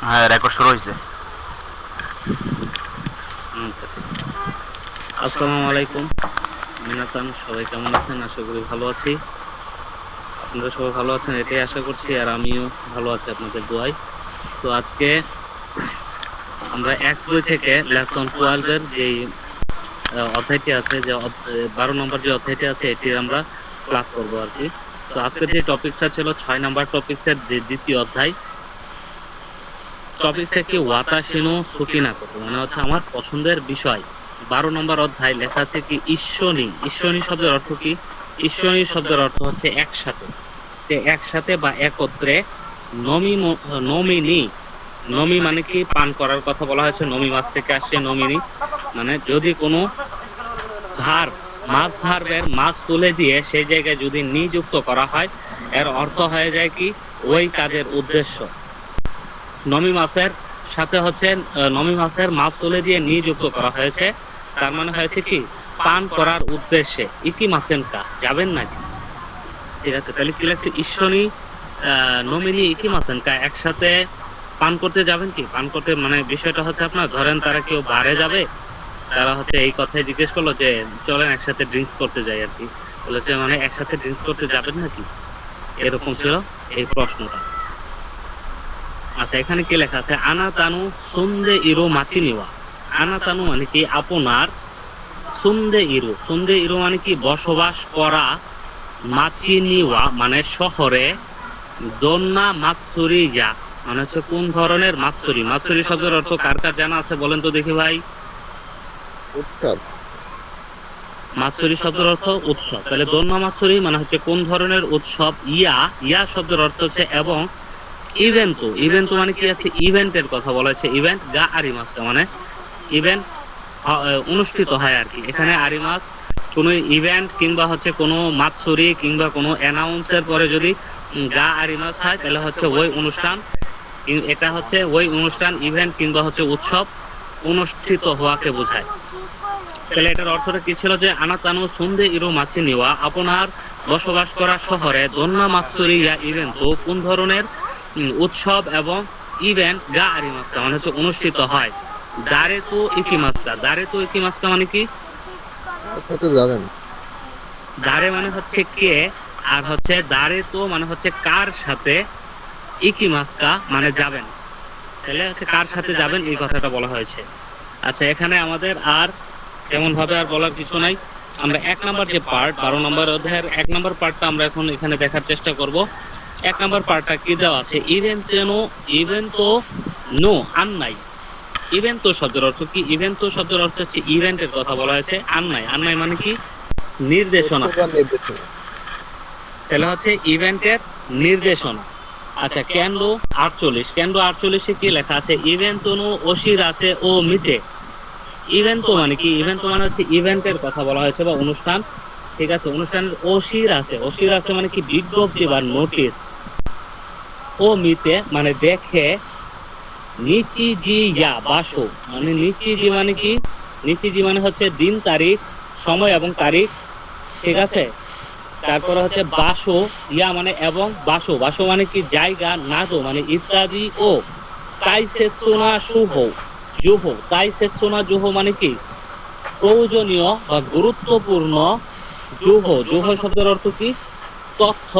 হ্যাঁ, রেকর্ড শুরু হয়েছে। আচ্ছা, ঠিক আছে। আসসালামু আলাইকুম মিনাতান, সবাই কেমন আছেন? আশা করি ভালো আছি। আপনারা সবাই ভালো আছেন এটাই আশা করছি, আর আমিও ভালো আছি আপনাদের দোয়ায়। তো আজকে আমরা এক্স বই থেকে লেসন 12 এর যে অধ্যায়টি আছে, যে 12 নম্বর যে অধ্যায়টি আছে, এটি আমরা ক্লাস করব আর কি। তো আজকে যে টপিকটা ছিল 6 নম্বর টপিক্সের যে দ্বিতীয় অধ্যায়, টপিক থেকে ওয়াতাশিনো সুকিনাকোতো, মানে হচ্ছে আমার পছন্দের বিষয়। 12 নম্বর অধ্যায় লেখা আছে কি ঈশ্বনী। ঈশ্বনী শব্দের অর্থ কি? ঈশ্বনী শব্দের অর্থ হচ্ছে একসাথে, যে একসাথে বা একত্রে। নমি নমিনি, নমি মানে কি? পান করার কথা বলা হয়েছে। নমি মাছ থেকে আসছে নমিনি, মানে যদি কোনো ভার, মাছ ভার্বের মাছ তুলে দিয়ে সেই জায়গায় যদি নিযুক্ত করা হয়, এর অর্থ হয়ে যায় কি? ওই কাজের উদ্দেশ্য। নমি মাছের সাথে হচ্ছে নমি মাছের মাছ তুলে দিয়ে নিযুক্ত করা হয়েছে, তার মানে হয়েছে কি? পান করার উদ্দেশ্যে। ইকি মাসেনকা, যাবেন নাকি? ঠিক আছে, তাহলে কি লাগছে? ঈশ্বনী নমিনি ইকি মাসেনকা, একসাথে পান করতে যাবেন কি? পান করতে মানে বিষয়টা হচ্ছে আপনার, ধরেন তারা কেউ বারে যাবে, তারা হচ্ছে এই কথাই জিজ্ঞেস করলো যে চলেন একসাথে ড্রিঙ্কস করতে যাই আর কি। বলেছে মানে একসাথে ড্রিঙ্কস করতে যাবেন নাকি, এরকম ছিল এই প্রশ্নটা। আচ্ছা, এখানে কি লেখা আছে? আনাতানু সুন্দে ইরো মাছি নিওয়া। আনাতানু মানে কি? আপনার। সুন্দে ইরো, সুন্দে ইরো মানে কি? বসবাস করা। মাছি নিওয়া মানে শহরে। দন্না মাতসুরি যা মানে হচ্ছে কোন ধরনের মাতসুরি। মাতসুরি শব্দের অর্থ কার কার জানা আছে বলেন তো দেখি ভাই? উৎসব। মাতসুরি শব্দের অর্থ উৎসব, তাহলে দন্না মাতসুরি মানে হচ্ছে কোন ধরনের উৎসব। ইয়া, ইয়া শব্দের অর্থ হচ্ছে এবং। ইভেন্টও, ইভেন্টও মানে কি? আছে ইভেন্টের কথা বলা হয়েছে। ইভেন্ট গা আরিমাসটা মানে ইভেন্ট অনুষ্ঠিত হয় আর কি। এখানে আরিমাস কোনো ইভেন্ট কিংবা হচ্ছে কোনো মাতসুরি কিংবা কোনো অ্যানাউন্সের পরে যদি গা আরিমাস হয়, তাহলে হচ্ছে ওই অনুষ্ঠান, এটা হচ্ছে ওই অনুষ্ঠান, ইভেন্ট কিংবা হচ্ছে উৎসব অনুষ্ঠিত হওয়াকে বোঝায়। তাহলে এটার অর্থটা কি ছিল? যে আনাতানু সুন্দে ইরো মাছি নিওয়া, আপনার বসবাস করা শহরে দন্না মাতসুরি ইয়া ইভেন্ট, তো কোন ধরনের উৎসব এবং ইভেন্ট গা আরিমাস্কা মানে হচ্ছে অনুষ্ঠিত হয়। দারে তো ইকিমাস্কা, দারে তো ইকিমাস্কা মানে কি? সাথে যাবেন। দারে মানে হচ্ছে কে, আর হচ্ছে দারে তো মানে হচ্ছে কার সাথে, ইকিমাস্কা মানে যাবেন। তাহলে হচ্ছে কার সাথে যাবেন এই কথাটা বলা হয়েছে। আচ্ছা, এখানে আমাদের আর তেমন ভাবে আর বলার কিছু নাই। আমরা 1 নাম্বার যে পার্ট, 12 নম্বর অধ্যায়ের 1 নাম্বার পার্টটা আমরা এখন এখানে দেখার চেষ্টা করব। 1 নাম্বার পার্টটা কি দেওয়া আছে? ইভেন্টেনো, ইভেন্টো নো আন্নাই। ইভেন্টো শব্দের অর্থ কি? ইভেন্টো শব্দের অর্থ হচ্ছে ইভেন্টের কথা বলা হয়েছে। আন্নাই, আন্নাই মানে কি? নির্দেশনা। তথ্য বা নির্দেশনা। তাহলে হচ্ছে ইভেন্টের নির্দেশনা। আচ্ছা, ক্যান্ডো 48, ক্যান্ডো 48 কি লেখা আছে? ইভেন্টোনো ওশির আছে ও মিটে। ইভেন্ট মানে কি? ইভেন্ট মানে হচ্ছে ইভেন্টের কথা বলা হয়েছে বা অনুষ্ঠান। ঠিক আছে, অনুষ্ঠানের ওশির আছে, ওশির আছে মানে কি? বিজ্ঞপ্তি বা নোটিশ। ও মিতে মানে দেখে। নিচি জি ইয়া বাসো মানে নিচি জি মানে কি? নিচি জি মানে হচ্ছে দিন, তারিখ, সময় এবং তারিখ। ঠিক আছে, তারপরে হচ্ছে বাসো ইয়া মানে এবং, বাসো, বাসো মানে কি? জায়গা, নাদো মানে ইত্যাদি, ও তাই সেচনা শুভ জুহ, তাই সেচনা জুহ মানে কি? প্রয়োজনীয় বা গুরুত্বপূর্ণ। জুহ, জুহ শব্দের অর্থ কি? তথ্য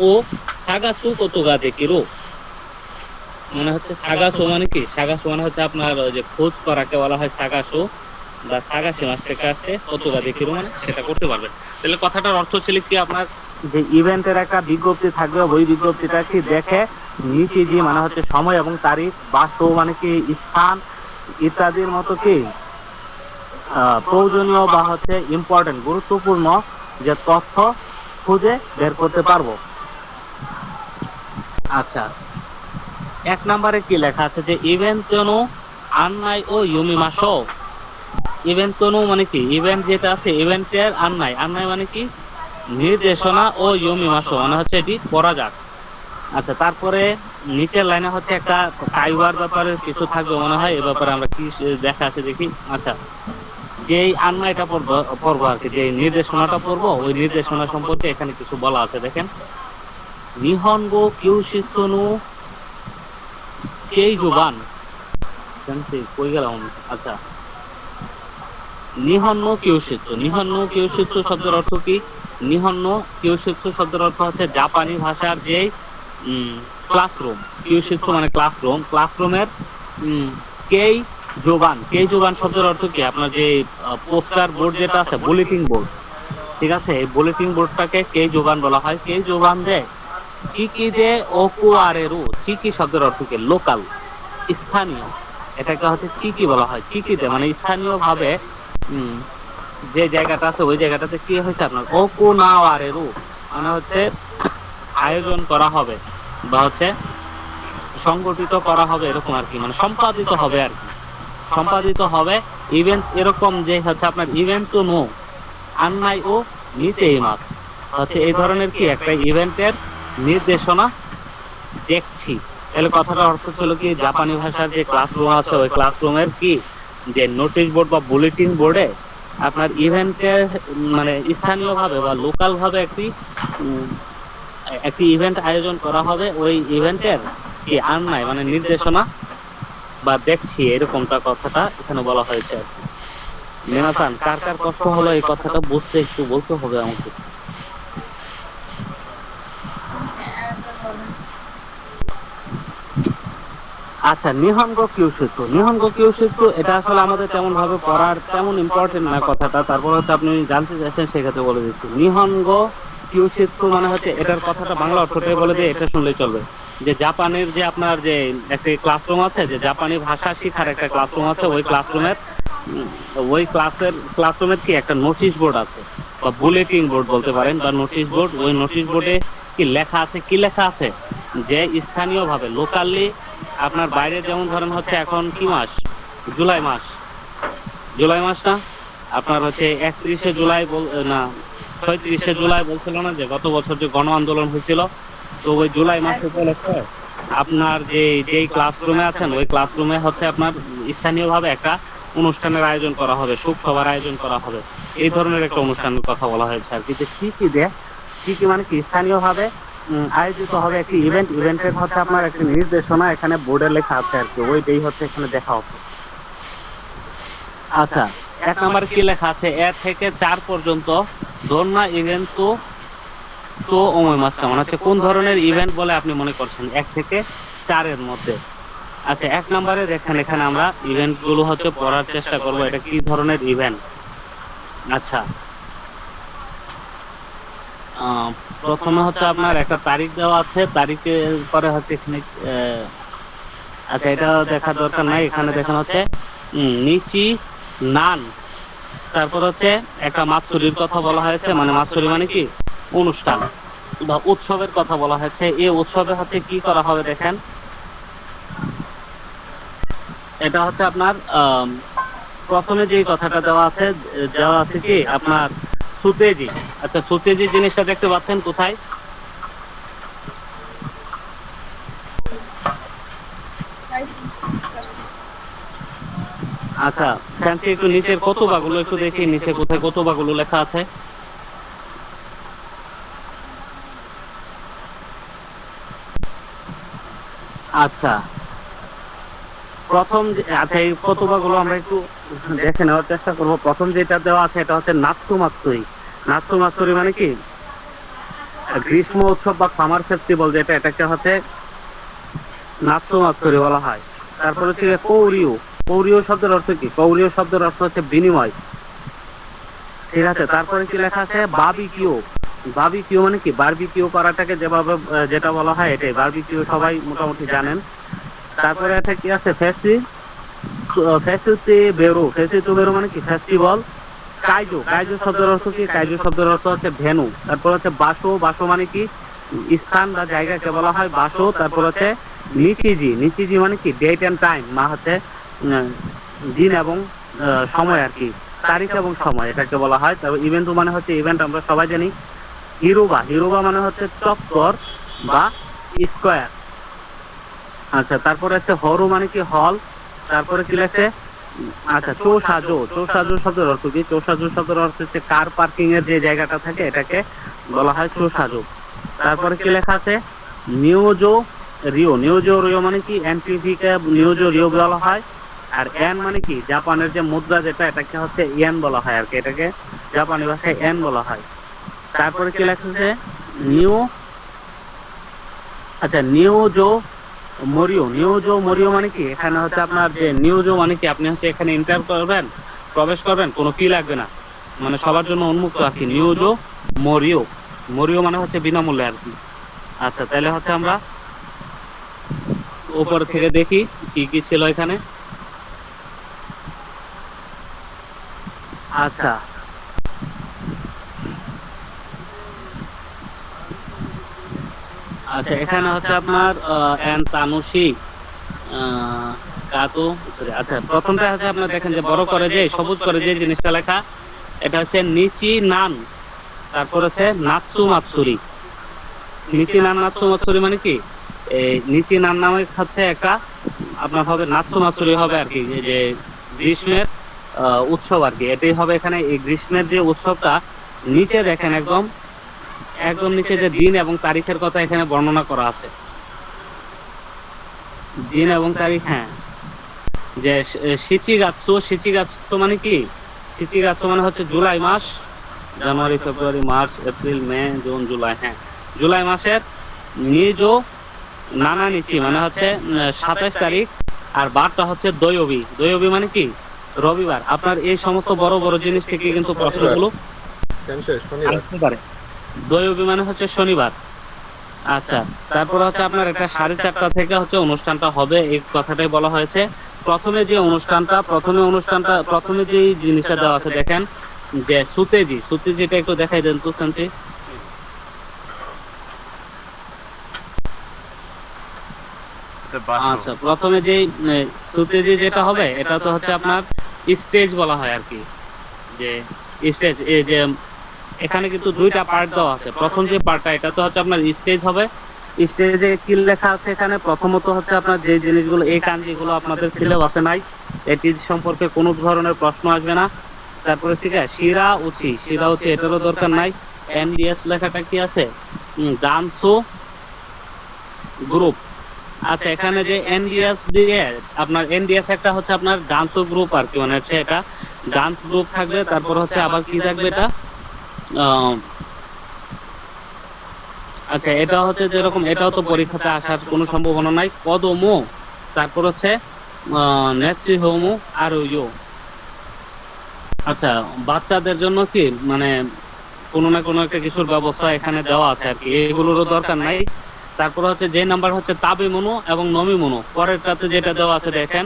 ও। সাগাসু কতগা দেখিরো মানে হচ্ছে সাগাসু মানে কি? সাগাসু মানে হচ্ছে আপনার ওই যে খোঁজ করাকে বলা হয় সাগাসু, বা সাগাসি মাছ থেকে আসছে। কতগা দেখিরো মানে সেটা করতে পারবেন। তাহলে কথাটার অর্থ ছিল কি? আপনার যে ইভেন্টের একটা বিজ্ঞপ্তি থাকবে, ওই বিজ্ঞপ্তিটা কি দেখে। নিচে যে মানে হচ্ছে সময় এবং তারিখ, বাসু মানে কি? স্থান ইত্যাদির মতো কি প্রয়োজনীয় বা হচ্ছে ইম্পর্টেন্ট, গুরুত্বপূর্ণ যে তথ্য খুঁজে বের করতে পারবো। আচ্ছা, 1 নম্বরে কি লেখা আছে? যে ইভেন্ট আন্নাই ও ইউমি মাসো। ইভেন্ট মানে কি? ইভেন্ট যেটা আছে, ইভেন্টের আন্নাই, আন্নাই মানে কি? নির্দেশনা, ও ইউমি মাসো মানে হচ্ছে এটি পড়া যাক। আচ্ছা, তারপরে নিচের লাইনে হচ্ছে একটা টাইওয়ার ব্যাপারে কিছু থাকবে মনে হয়, এ ব্যাপারে আমরা কি দেখা আছে দেখি। আচ্ছা, যেই আন্নাইটা পড়বো আর কি, যে নির্দেশনাটা পড়বো, ওই নির্দেশনা সম্পর্কে এখানে কিছু বলা আছে দেখেন। নিহনগো কিউশিসনু কেইজোবান কই গেলাম? আচ্ছা, নিহন্ন কিয়োশিৎসু। নিহন্ন কিয়োশিৎসু শব্দের অর্থ কি? নিহন্ন কিয়োশিৎসু শব্দের অর্থ হচ্ছে জাপানি ভাষার যে ক্লাসরুম। কিয়োশিৎসু মানে ক্লাসরুম, ক্লাসরুমের কেই জোবান। কেই জোবান শব্দের অর্থ কি? আপনার যে পোস্টার বোর্ড যেটা আছে, বুলেটিন বোর্ড, ঠিক আছে, এই বুলেটিন বোর্ডটাকে কেই জোবান বলা হয়। কেই জোবান দে চিকি দে ওকুয়ারেরু। চিকি শব্দের অর্থ কি? লোকাল, স্থানীয়। এটাকে হচ্ছে চিকি বলা হয়। চিকিতে মানে স্থানীয় ভাবে যে জায়গাটা আছে ওই জায়গাটাতে কি হয়েছে আপনার ওকুনাওয়ারেরু মানে হচ্ছে আয়োজন করা হবে বা হচ্ছে সংগঠিত করা হবে, এরকম আর কি, মানে সম্পাদিত হবে আর কি, সম্পাদিত হবে ইভেন্ট, এরকম যে হচ্ছে আপনার ইভেন্ট তো নো আন্নাই ও নিতে মাস হচ্ছে এই ধরনের কি একটা ইভেন্টের নির্দেশনা দেখছি। তাহলে কথাটার অর্থ ছিল কি, জাপানি ভাষার যে ক্লাসরুম আছে ওই ক্লাসরুমের কি যে নোটিশ বোর্ড বা বুলেটিন বোর্ডে আপনার ইভেন্টের মানে স্থানীয়ভাবে বা লোকাল ভাবে একটি ইভেন্ট আয়োজন করা হবে। ওই ইভেন্টের কি আন্নাই মানে নির্দেশনা বা দেখছি, এরকমটা কথাটা এখানে বলা হয়েছে আর কি। মেনাসান, কার কার কষ্ট হলো এই কথাটা বুঝতে একটু বলতে হবে আমাকে। আচ্ছা, নিহনগো কিয়োশিৎসু। নিহনগো কিয়োশিৎসু এটা আসলে আমাদের তেমন ভাবে পড়ার তেমন ইম্পর্টেন্ট না কথাটা, তারপর হচ্ছে আপনি জানতে চাইছেন সেক্ষেত্রে বলে দিচ্ছি। নিহনগো কিয়োশিৎসু মানে হচ্ছে এটার কথাটা বাংলা অর্থটাই বলে দিয়ে এটা শুনলেই চলবে। যে জাপানের যে আপনার যে একটা ক্লাসরুম আছে, যে জাপানি ভাষা শিখার একটা ক্লাসরুম আছে, ওই ক্লাসরুমের ওই ক্লাসরুমের কি একটা নোটিশ বোর্ড আছে বা বুলেটিন বোর্ড বলতে পারেন বা নোটিশ বোর্ড। ওই নোটিশ বোর্ডে কি লেখা আছে? কি লেখা আছে? যে স্থানীয়ভাবে লোকালি আপনার বাইরে, যেমন ধরেন হচ্ছে এখন কি মাস, জুলাই মাস, জুলাই মাস না আপনার হচ্ছে 31শে জুলাই না 36শে জুলাই বলছিল না যে গত বছর যে গণ আন্দোলন হয়েছিল, তো ওই জুলাই মাস উপলক্ষে আপনার যে যেই ক্লাসরুমে আছেন ওই ক্লাসরুমে হচ্ছে আপনার স্থানীয়ভাবে একটা অনুষ্ঠানের আয়োজন করা হবে, শোক সভার আয়োজন করা হবে, এই ধরনের একটা অনুষ্ঠানের কথা বলা হয়েছে আর কি। যে কি দেয়, কি মানে কি স্থানীয়ভাবে আয়োজিত হবে একটি ইভেন্ট। ইভেন্টের হচ্ছে আপনার একটি নির্দেশনা এখানে বোর্ডে লেখা আছে আর কি, ওইটাই হচ্ছে এখানে দেখা হচ্ছে। আচ্ছা, 1 নম্বরে কি লেখা আছে? 1 থেকে 4 পর্যন্ত ধর্ণা ইভেন্ট তো তো ওময়মাসটা মানে হচ্ছে কোন ধরনের ইভেন্ট বলে আপনি মনে করছেন 1 থেকে 4 এর মধ্যে। আচ্ছা, 1 নম্বরে দেখেন এখানে আমরা ইভেন্ট গুলো হচ্ছে পড়ার চেষ্টা করব, এটা কি ধরনের ইভেন্ট। আচ্ছা, প্রথমে হচ্ছে আপনার একটা তারিখ দেওয়া আছে, তারিখের পরে হচ্ছে এখানে আচ্ছা এটা দেখা দরকার নাই, এখানে দেখেন হচ্ছে নিচি নান, তারপর হচ্ছে একটা মাতসুরির কথা বলা হয়েছে, মানে মাতসুরি মানে কি অনুষ্ঠান বা উৎসবের কথা বলা হয়েছে। এই উৎসবে হচ্ছে কি করা হবে দেখেন, এটা হচ্ছে আপনার প্রথমে যে কথাটা দেওয়া আছে কি আপনার সুতেজি। আচ্ছা, সুতেজি জিনিসটা দেখতে পাচ্ছেন কোথায়? আচ্ছা, ফ্যান্সি একটু নিচের কতবাগুলো একটু দেখি, নিচে কোথায় কতবাগুলো লেখা আছে। আচ্ছা, প্রথম আচ্ছা এই কতবাগুলো আমরা একটু দেখে নেওয়ার চেষ্টা করব। প্রথম যেটা দেওয়া আছে এটা হচ্ছে নাৎসু মাৎসুরি। নাৎসু মাৎসুরি মানে কি গ্রীষ্ম উৎসব বা সামার ফেস্টিভ্যাল, যেটা এটাকে হচ্ছে নাৎসু মাৎসুরি বলা হয়। তারপর হচ্ছে কৌরিও। কৌরিও শব্দের অর্থ কি? কৌরিও শব্দের অর্থ হচ্ছে বিনিময়, ঠিক আছে। তারপরে কি লেখা আছে? বারবিকিউ। বারবিকিউ মানে কি বারবিকিউ করাটাকে যেভাবে যেটা বলা হয় এটাই বারবিকিউ, সবাই মোটামুটি জানেন। তারপরে এটা কি আছে? ফেস্টি বেরো। ফেস্টি বেরো মানে কি ফেস্টিভ্যাল। কাইজো। কাইজো শব্দের অর্থ কি? কাইজো শব্দের অর্থ হচ্ছে ভেনু। তারপর হচ্ছে বাসো। বাসো মানে কি স্থান বা জায়গাকে বলা হয় বাসো। তারপর হচ্ছে নিচিজি। নিচিজি মানে কি ডেট এন্ড টাইম, মা হচ্ছে দিন এবং সময় আর কি, তারিখ এবং সময় এটাকে বলা হয়। তারপর ইভেন্ট মানে হচ্ছে ইভেন্ট, আমরা সবাই জানি। হিরোবা। হিরোবা মানে হচ্ছে চক্কর বা স্কোয়ার। আচ্ছা, তারপরে হচ্ছে হরু মানে কি হল। তারপরে কি লেখছে? আচ্ছা, চৌসাজো। চৌসাজো শব্দের অর্থ কি? চৌসাজো শব্দের অর্থ হচ্ছে কার পার্কিং এর যে জায়গাটা থাকে এটাকে বলা হয় চৌসাজো। তারপরে কি লেখা আছে? মিউজো রিও, নিউজো রিও মানে কি এনপিভি কে নিউজো রিও বলা হয়। আর এন মানে কি জাপানের যে মুদ্রা যেটা, এটাকে হচ্ছে ইয়েন বলা হয় আর কি, এটাকে জাপানি ভাষায় এন বলা হয়। তারপরে কি লেখা আছে নিউ, আচ্ছা নিউজো মরিও, নিউজো মরিও মানে কি, এখানে হচ্ছে আপনার যে নিউজো মানে কি, আপনি হচ্ছে এখানে এন্টার করবেন, প্রবেশ করবেন, কোনো ফি লাগবে না, মানে সবার জন্য উন্মুক্ত আর কি। নিউজো মরিও, মরিও মানে হচ্ছে বিনামূল্যে আর কি। আচ্ছা তাহলে হচ্ছে আমরা উপর থেকে দেখি কি কি ছিল এখানে। আচ্ছা আচ্ছা এখানে হচ্ছে আপনার এন তানুশি কাতো, আচ্ছা প্রথমটা হচ্ছে আপনার দেখেন যে বড় করে যে সবুজ করে যে জিনিসটা লেখা, এটা হচ্ছে নিচি নান, তারপর হচ্ছে নাৎসু মাতসুরি। নিচি নান নাৎসু মাতসুরি মানে কি, এই নিচি নান নামে হচ্ছে একটা আপনার হবে, নাৎসু মাতসুরি হবে আর কি, যে গ্রীষ্মের উৎসব আর কি, এটাই হবে এখানে। এই গ্রীষ্মের যে উৎসবটা নিচে দেখেন একদম একদম নিচে যে দিন এবং তারিখের কথা এখানে বর্ণনা করা আছে, দিন এবং তারিখ। হ্যাঁ, যে শিচিগাৎসু, শিচিগাৎসু মানে কি, শিচিগাৎসু মানে হচ্ছে জুলাই মাস, January February March April May June July, হ্যাঁ জুলাই মাসের নিজো নানা নিচি মানে হচ্ছে 27 তারিখ। আর বারটা হচ্ছে দৈবী, দৈবী মানে কি রবিবার। আপনার এই সমস্ত বড় বড় জিনিস থেকে কিন্তু শনিবার, প্রশ্নগুলো শনিবার। আসতে পারে। দৈবী মানে হচ্ছে শনিবার। আচ্ছা তারপর হচ্ছে আপনার একটা 4:30 থেকে হচ্ছে অনুষ্ঠানটা হবে, এই কথাটাই বলা হয়েছে। প্রথমে যে জিনিসটা দেওয়া আছে দেখেন, যে সুতেজি, সুতেজিটা একটু দেখাই দেন তো শান্তি। আচ্ছা প্রথমে যে সুতেজি যেটা হবে, এটা তো হচ্ছে আপনার স্টেজ বলা হয় আর কি, যে স্টেজ, এই যে এখানে কিন্তু দুইটা পার্ট দেওয়া আছে। প্রথম যে পার্টটা, এটা তো হচ্ছে আপনার স্টেজ হবে। স্টেজে কি লেখা আছে এখানে, প্রথমত হচ্ছে আপনার যে জিনিসগুলো, এই কাঞ্জিগুলো আপনাদের সিলেবাসে নাই, এটি সম্পর্কে কোনো ধরনের প্রশ্ন আসবে না। তারপরে ঠিক আছে, শিরা উচি, শিরা উচি এটারও দরকার নাই। এনডিএস লেখাটা কি আছে, গানসু গ্রুপ। আচ্ছা এখানে যে এনডিএস দিয়ে আপনার, এনডিএস একটা হচ্ছে আপনার ডান্স গ্রুপ আর কি, মানে হচ্ছে এটা ডান্স গ্রুপ থাকবে। তারপর হচ্ছে আবার কি থাকবে এটা, আহ, আচ্ছা এটা হচ্ছে যেরকম, এটাও তো পরীক্ষাতে আসার কোনো সম্ভাবনা নাই। কদমো, তারপর হচ্ছে নেত্রী হোমো আর ইউ। আচ্ছা বাচ্চাদের জন্য কি মানে কোনো না কোনো একটা কিছুর ব্যবস্থা এখানে দেওয়া আছে আর কি, এগুলোরও দরকার নাই। তারপর হচ্ছে যে নাম্বার হচ্ছে তাবে মনু এবং নমি মনু, পরেরটাতে যেটা দেওয়া আছে দেখেন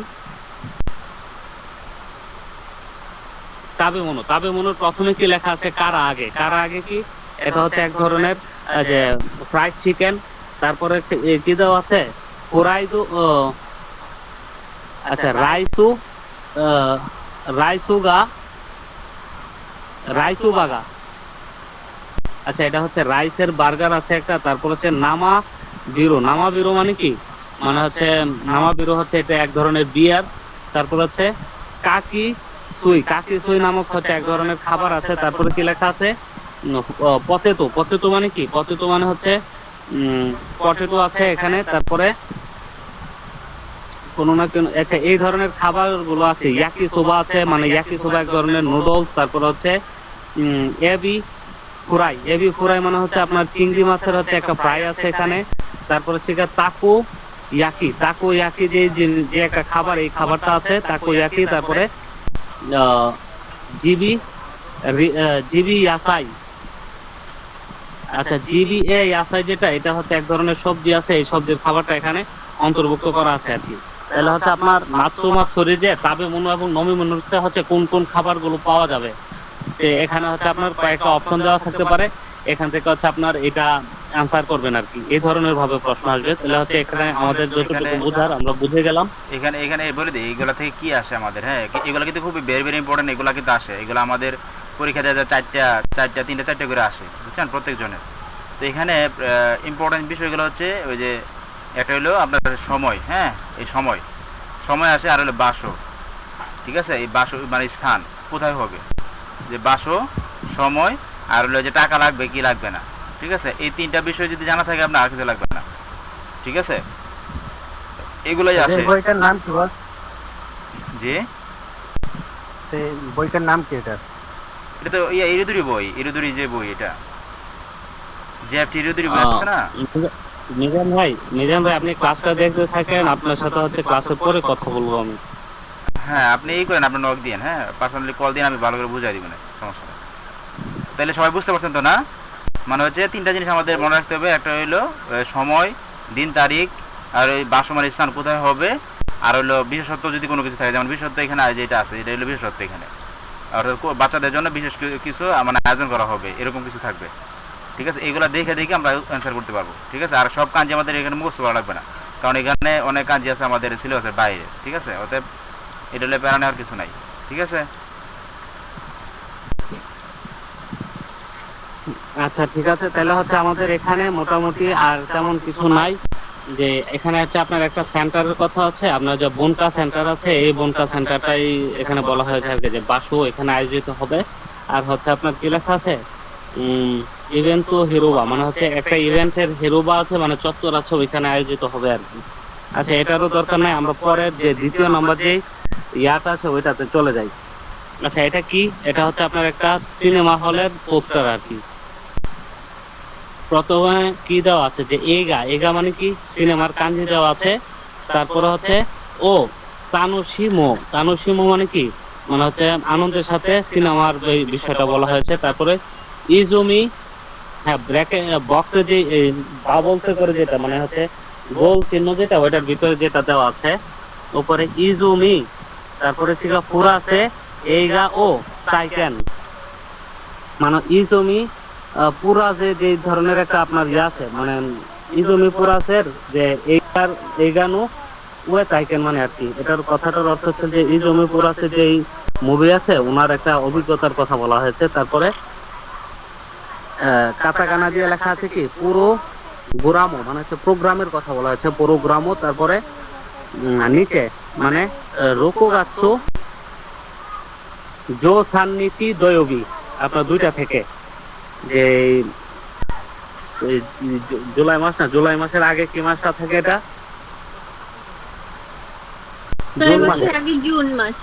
তাবে মনু, তাবে মনুর প্রথমে কি লেখা আছে, কারা আগে। কারা আগে কি, এটা হচ্ছে এক ধরনের যে ফ্রাইড চিকেন। তারপরে কি দেওয়া আছে, ফ্রাইডু, আচ্ছা রাইসু, আহ, রাইসুগা, রাইসুবাগা। আচ্ছা এটা হচ্ছে রাইসের বার্গার আছে একটা। তারপর হচ্ছে নামা বিরো, নামা বিরো মানে কি, মানে হচ্ছে নামা বিরো হচ্ছে এটা এক ধরনের বিয়ার। তারপর হচ্ছে কাকি সুই, কাকি সুই নামক হচ্ছে এক ধরনের খাবার আছে। তারপরে কি লেখা আছে, পতেটো, পতেটো মানে কি, পতেটো মানে হচ্ছে পটেটো আছে এখানে। তারপরে কোনো না কোনো, আচ্ছা এই ধরনের খাবার গুলো আছে। ইয়াকি সোবা আছে, মানে ইয়াকি সোবা এক ধরনের নুডলস। তারপর হচ্ছে এবি ফ্রাই, এবি ফ্রাই মানে হচ্ছে আপনার চিংড়ি মাছের হচ্ছে একটা ফ্রাই আছে এখানে। তারপর হচ্ছে তাকো ইয়াকি, তাকো ইয়াকি যে যে একটা খাবার, এই খাবারটা আছে তাকো ইয়াকি। তারপরে আহ, জিবি জিবি ইয়াসাই, আচ্ছা জিবি এ ইয়াসাই যেটা, এটা হচ্ছে এক ধরনের সবজি আছে, এই সবজির খাবারটা এখানে অন্তর্ভুক্ত করা আছে আর কি। তাহলে হচ্ছে আপনার নাৎসু মাতসুরি যে তাবে মনু এবং নমি মনুতে হচ্ছে কোন কোন খাবারগুলো পাওয়া যাবে, যে এখানে হচ্ছে আপনার কয়েকটা অপশন দেওয়া থাকতে পারে, এখান থেকে হচ্ছে আপনার এটা আনসার করবেন আর কি, এই ধরনের ভাবে প্রশ্ন আসবে। তাহলে হচ্ছে এখানে আমাদের যতটুকু বুঝার আমরা বুঝে গেলাম। এখানে এখানে বলে দিই এইগুলা থেকে কি আসে আমাদের, হ্যাঁ এগুলো কিন্তু খুবই ভেরি ভেরি ইম্পর্টেন্ট। এগুলো কিন্তু আসে, এগুলো আমাদের পরীক্ষা দেওয়া যায় তিনটা চারটা করে আসে, বুঝছেন, প্রত্যেকজনের। তো এখানে ইম্পর্টেন্ট বিষয়গুলো হচ্ছে ওই যে একটা হলো আপনার সময়, হ্যাঁ এই সময় সময় আসে, আর হলো বাসো, ঠিক আছে। এই বাসো মানে স্থান কোথায় হবে, যে বাসো, সময়, আর হলো যে টাকা লাগবে কি লাগবে না, ঠিক আছে। এই তিনটা বিষয় যদি জানা থাকে আপনার আর কিছু লাগবে না, ঠিক আছে। এগুলাই আসে। বইটার নাম কি বল? যে সেই বইটার নাম কি এটা? এটা তো ইরুদুরি বই, ইরুদুরি যে বই এটা, জেএফটি ইরুদুরি বই আহ, আছে না? মিজান ভাই আপনি ক্লাসটা দেখতে থাকেন, আপনার সাথে হচ্ছে ক্লাসের পরে কথা বলবো আমি। হ্যাঁ আপনি এই করেন, আপনার নক দিন, হ্যাঁ পার্সোনালি কল দিন, আমি ভালো করে বুঝাই দিব না, সমস্যা নেই। তাহলে সবাই বুঝতে পারছেন তো না? মানে হচ্ছে তিনটা জিনিস আমাদের মনে রাখতে হবে, একটা হইলো সময়, দিন তারিখ, আর ওই বাসমার স্থান কোথায় হবে, আর হইলো বিশেষত্ব যদি কোনো কিছু থাকে, যেমন বিশেষত্ব এখানে যেটা আছে এটা হলো বিশেষত্ব এখানে, আর বাচ্চাদের জন্য বিশেষ কিছু মানে আয়োজন করা হবে, এরকম কিছু থাকবে। ঠিক আছে, এগুলো দেখে দেখে আমরা অ্যান্সার করতে পারবো। ঠিক আছে, আর সব কাঞ্জি আমাদের এখানে মুখস্থ করা লাগবে না, কারণ এখানে অনেক কাঞ্জি আছে আমাদের সিলেবাসের বাইরে। ঠিক আছে, অতএব এটা হলে প্যারা নেওয়ার কিছু নাই। ঠিক আছে, আচ্ছা ঠিক আছে, তাহলে হচ্ছে আমাদের এখানে মোটামুটি আর তেমন কিছু নাই। যে এখানে হচ্ছে আপনার একটা সেন্টারের কথা আছে, আপনার যে বনকা সেন্টার আছে, এই বনকা সেন্টারটাই এখানে বলা হয়েছে আর কি, যে বাসু এখানে আয়োজিত হবে। আর হচ্ছে আপনার কি লেখা আছে, ইভেন্ট তো হিরোবা, মানে হচ্ছে একটা ইভেন্টের হিরোবা আছে, মানে চত্বর আছে, ওইখানে আয়োজিত হবে আর কি। আচ্ছা এটারও দরকার নাই, আমরা পরের যে দ্বিতীয় নাম্বার যে ইয়াটা আছে ওইটাতে চলে যাই। আচ্ছা এটা কি, এটা হচ্ছে আপনার একটা সিনেমা হলের পোস্টার আর কি। প্রথমে কি দেওয়া আছে, যে এগা, এগা মানে কি সিনেমার কাঞ্জি দেওয়া আছে। তারপরে হচ্ছে ও তানুশিমো, তানুশিমো মানে কি, মানে হচ্ছে আনন্দের সাথে সিনেমার এই বিষয়টা বলা হয়েছে। তারপরে ইজুমি, হ্যাঁ ব্র্যাকেট বক্সে যে বাবলসে করে যেটা মানে হচ্ছে গোল চিহ্ন যেটা, ওইটার ভিতরে যেটা দেওয়া আছে উপরে ইজুমি। তারপরে ছিল ফুরাসে এইগা ও সাইকেন, মানে ইজুমি পুরা যে ধরনের একটা আপনার ইয়ে আছে, মানে ইজুমি পুরাসের যে এইগার এইগানু ওয়ে তাইকেন মানে আর কি। এটার কথাটার অর্থ হচ্ছে যে ইজুমি পুরাসের যে মুভি আছে ওনার একটা অভিজ্ঞতার কথা বলা হয়েছে। তারপরে কাতাকানা দিয়ে লেখা আছে কি পুরো গ্রামো, মানে হচ্ছে প্রোগ্রামের কথা বলা হয়েছে, পুরো গ্রামো। তারপরে নিচে মানে রোকোগাৎসু জো সাননিচি দয়োবি, আপনার দুইটা থেকে, যে এই জুলাই মাস না, জুলাই মাসের আগে কি মাসটা থাকে এটা, জুলাই জুন মাস। মাসের আগে জুন মাস।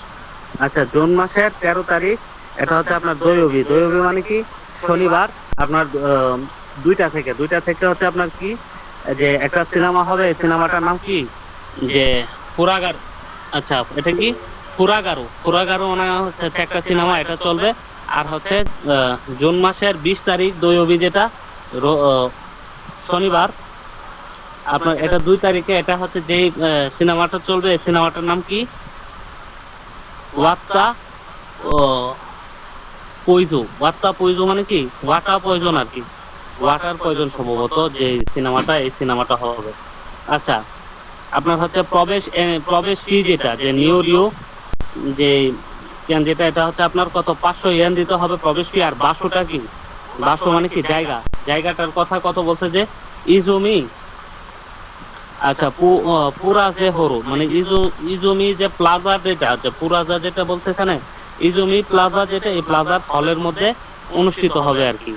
আচ্ছা জুন মাসের 13 তারিখ, এটা হচ্ছে আপনার দয়োবি। দয়োবি মানে কি শনিবার, আপনার দুইটা থেকে হচ্ছে আপনার কি, যে একটা সিনেমা হবে, এই সিনেমাটার নাম কি, যে পুরাগার। আচ্ছা এটা কি পুরাগারো, পুরাগারো মানে হচ্ছে একটা সিনেমা, এটা চলবে। আর হচ্ছে জুন মাসের 20 তারিখ দৈবী, যেটা শনিবার, আপনার এটা 2 তারিখে, এটা হচ্ছে যে সিনেমাটা চলবে, এই সিনেমাটার নাম কি ওয়াত্তা ও পয়জু। ওয়াত্তা পয়জু মানে কি ওয়াটার পয়জন আর কি, ওয়াটার পয়জন সম্ভবত যে সিনেমাটা, এই সিনেমাটা হবে। আচ্ছা আপনার হচ্ছে প্রবেশ ফি যেটা, যে নিউ যে যেটা, এটা হচ্ছে আপনার কত 500 ইয়েন দিতে হবে প্রবেশ ফি। আর বাসোটা কি, বাসো মানে কি জায়গা, জায়গাটার কথা কত বলছে, যে ইজুমি। আচ্ছা পুরা যে হরু মানে ইজুমি যে প্লাজা যেটা আছে, পুরাজা যেটা বলছে এখানে, ইজুমি প্লাজা যেটা, এই প্লাজার হলের মধ্যে অনুষ্ঠিত হবে আর কি।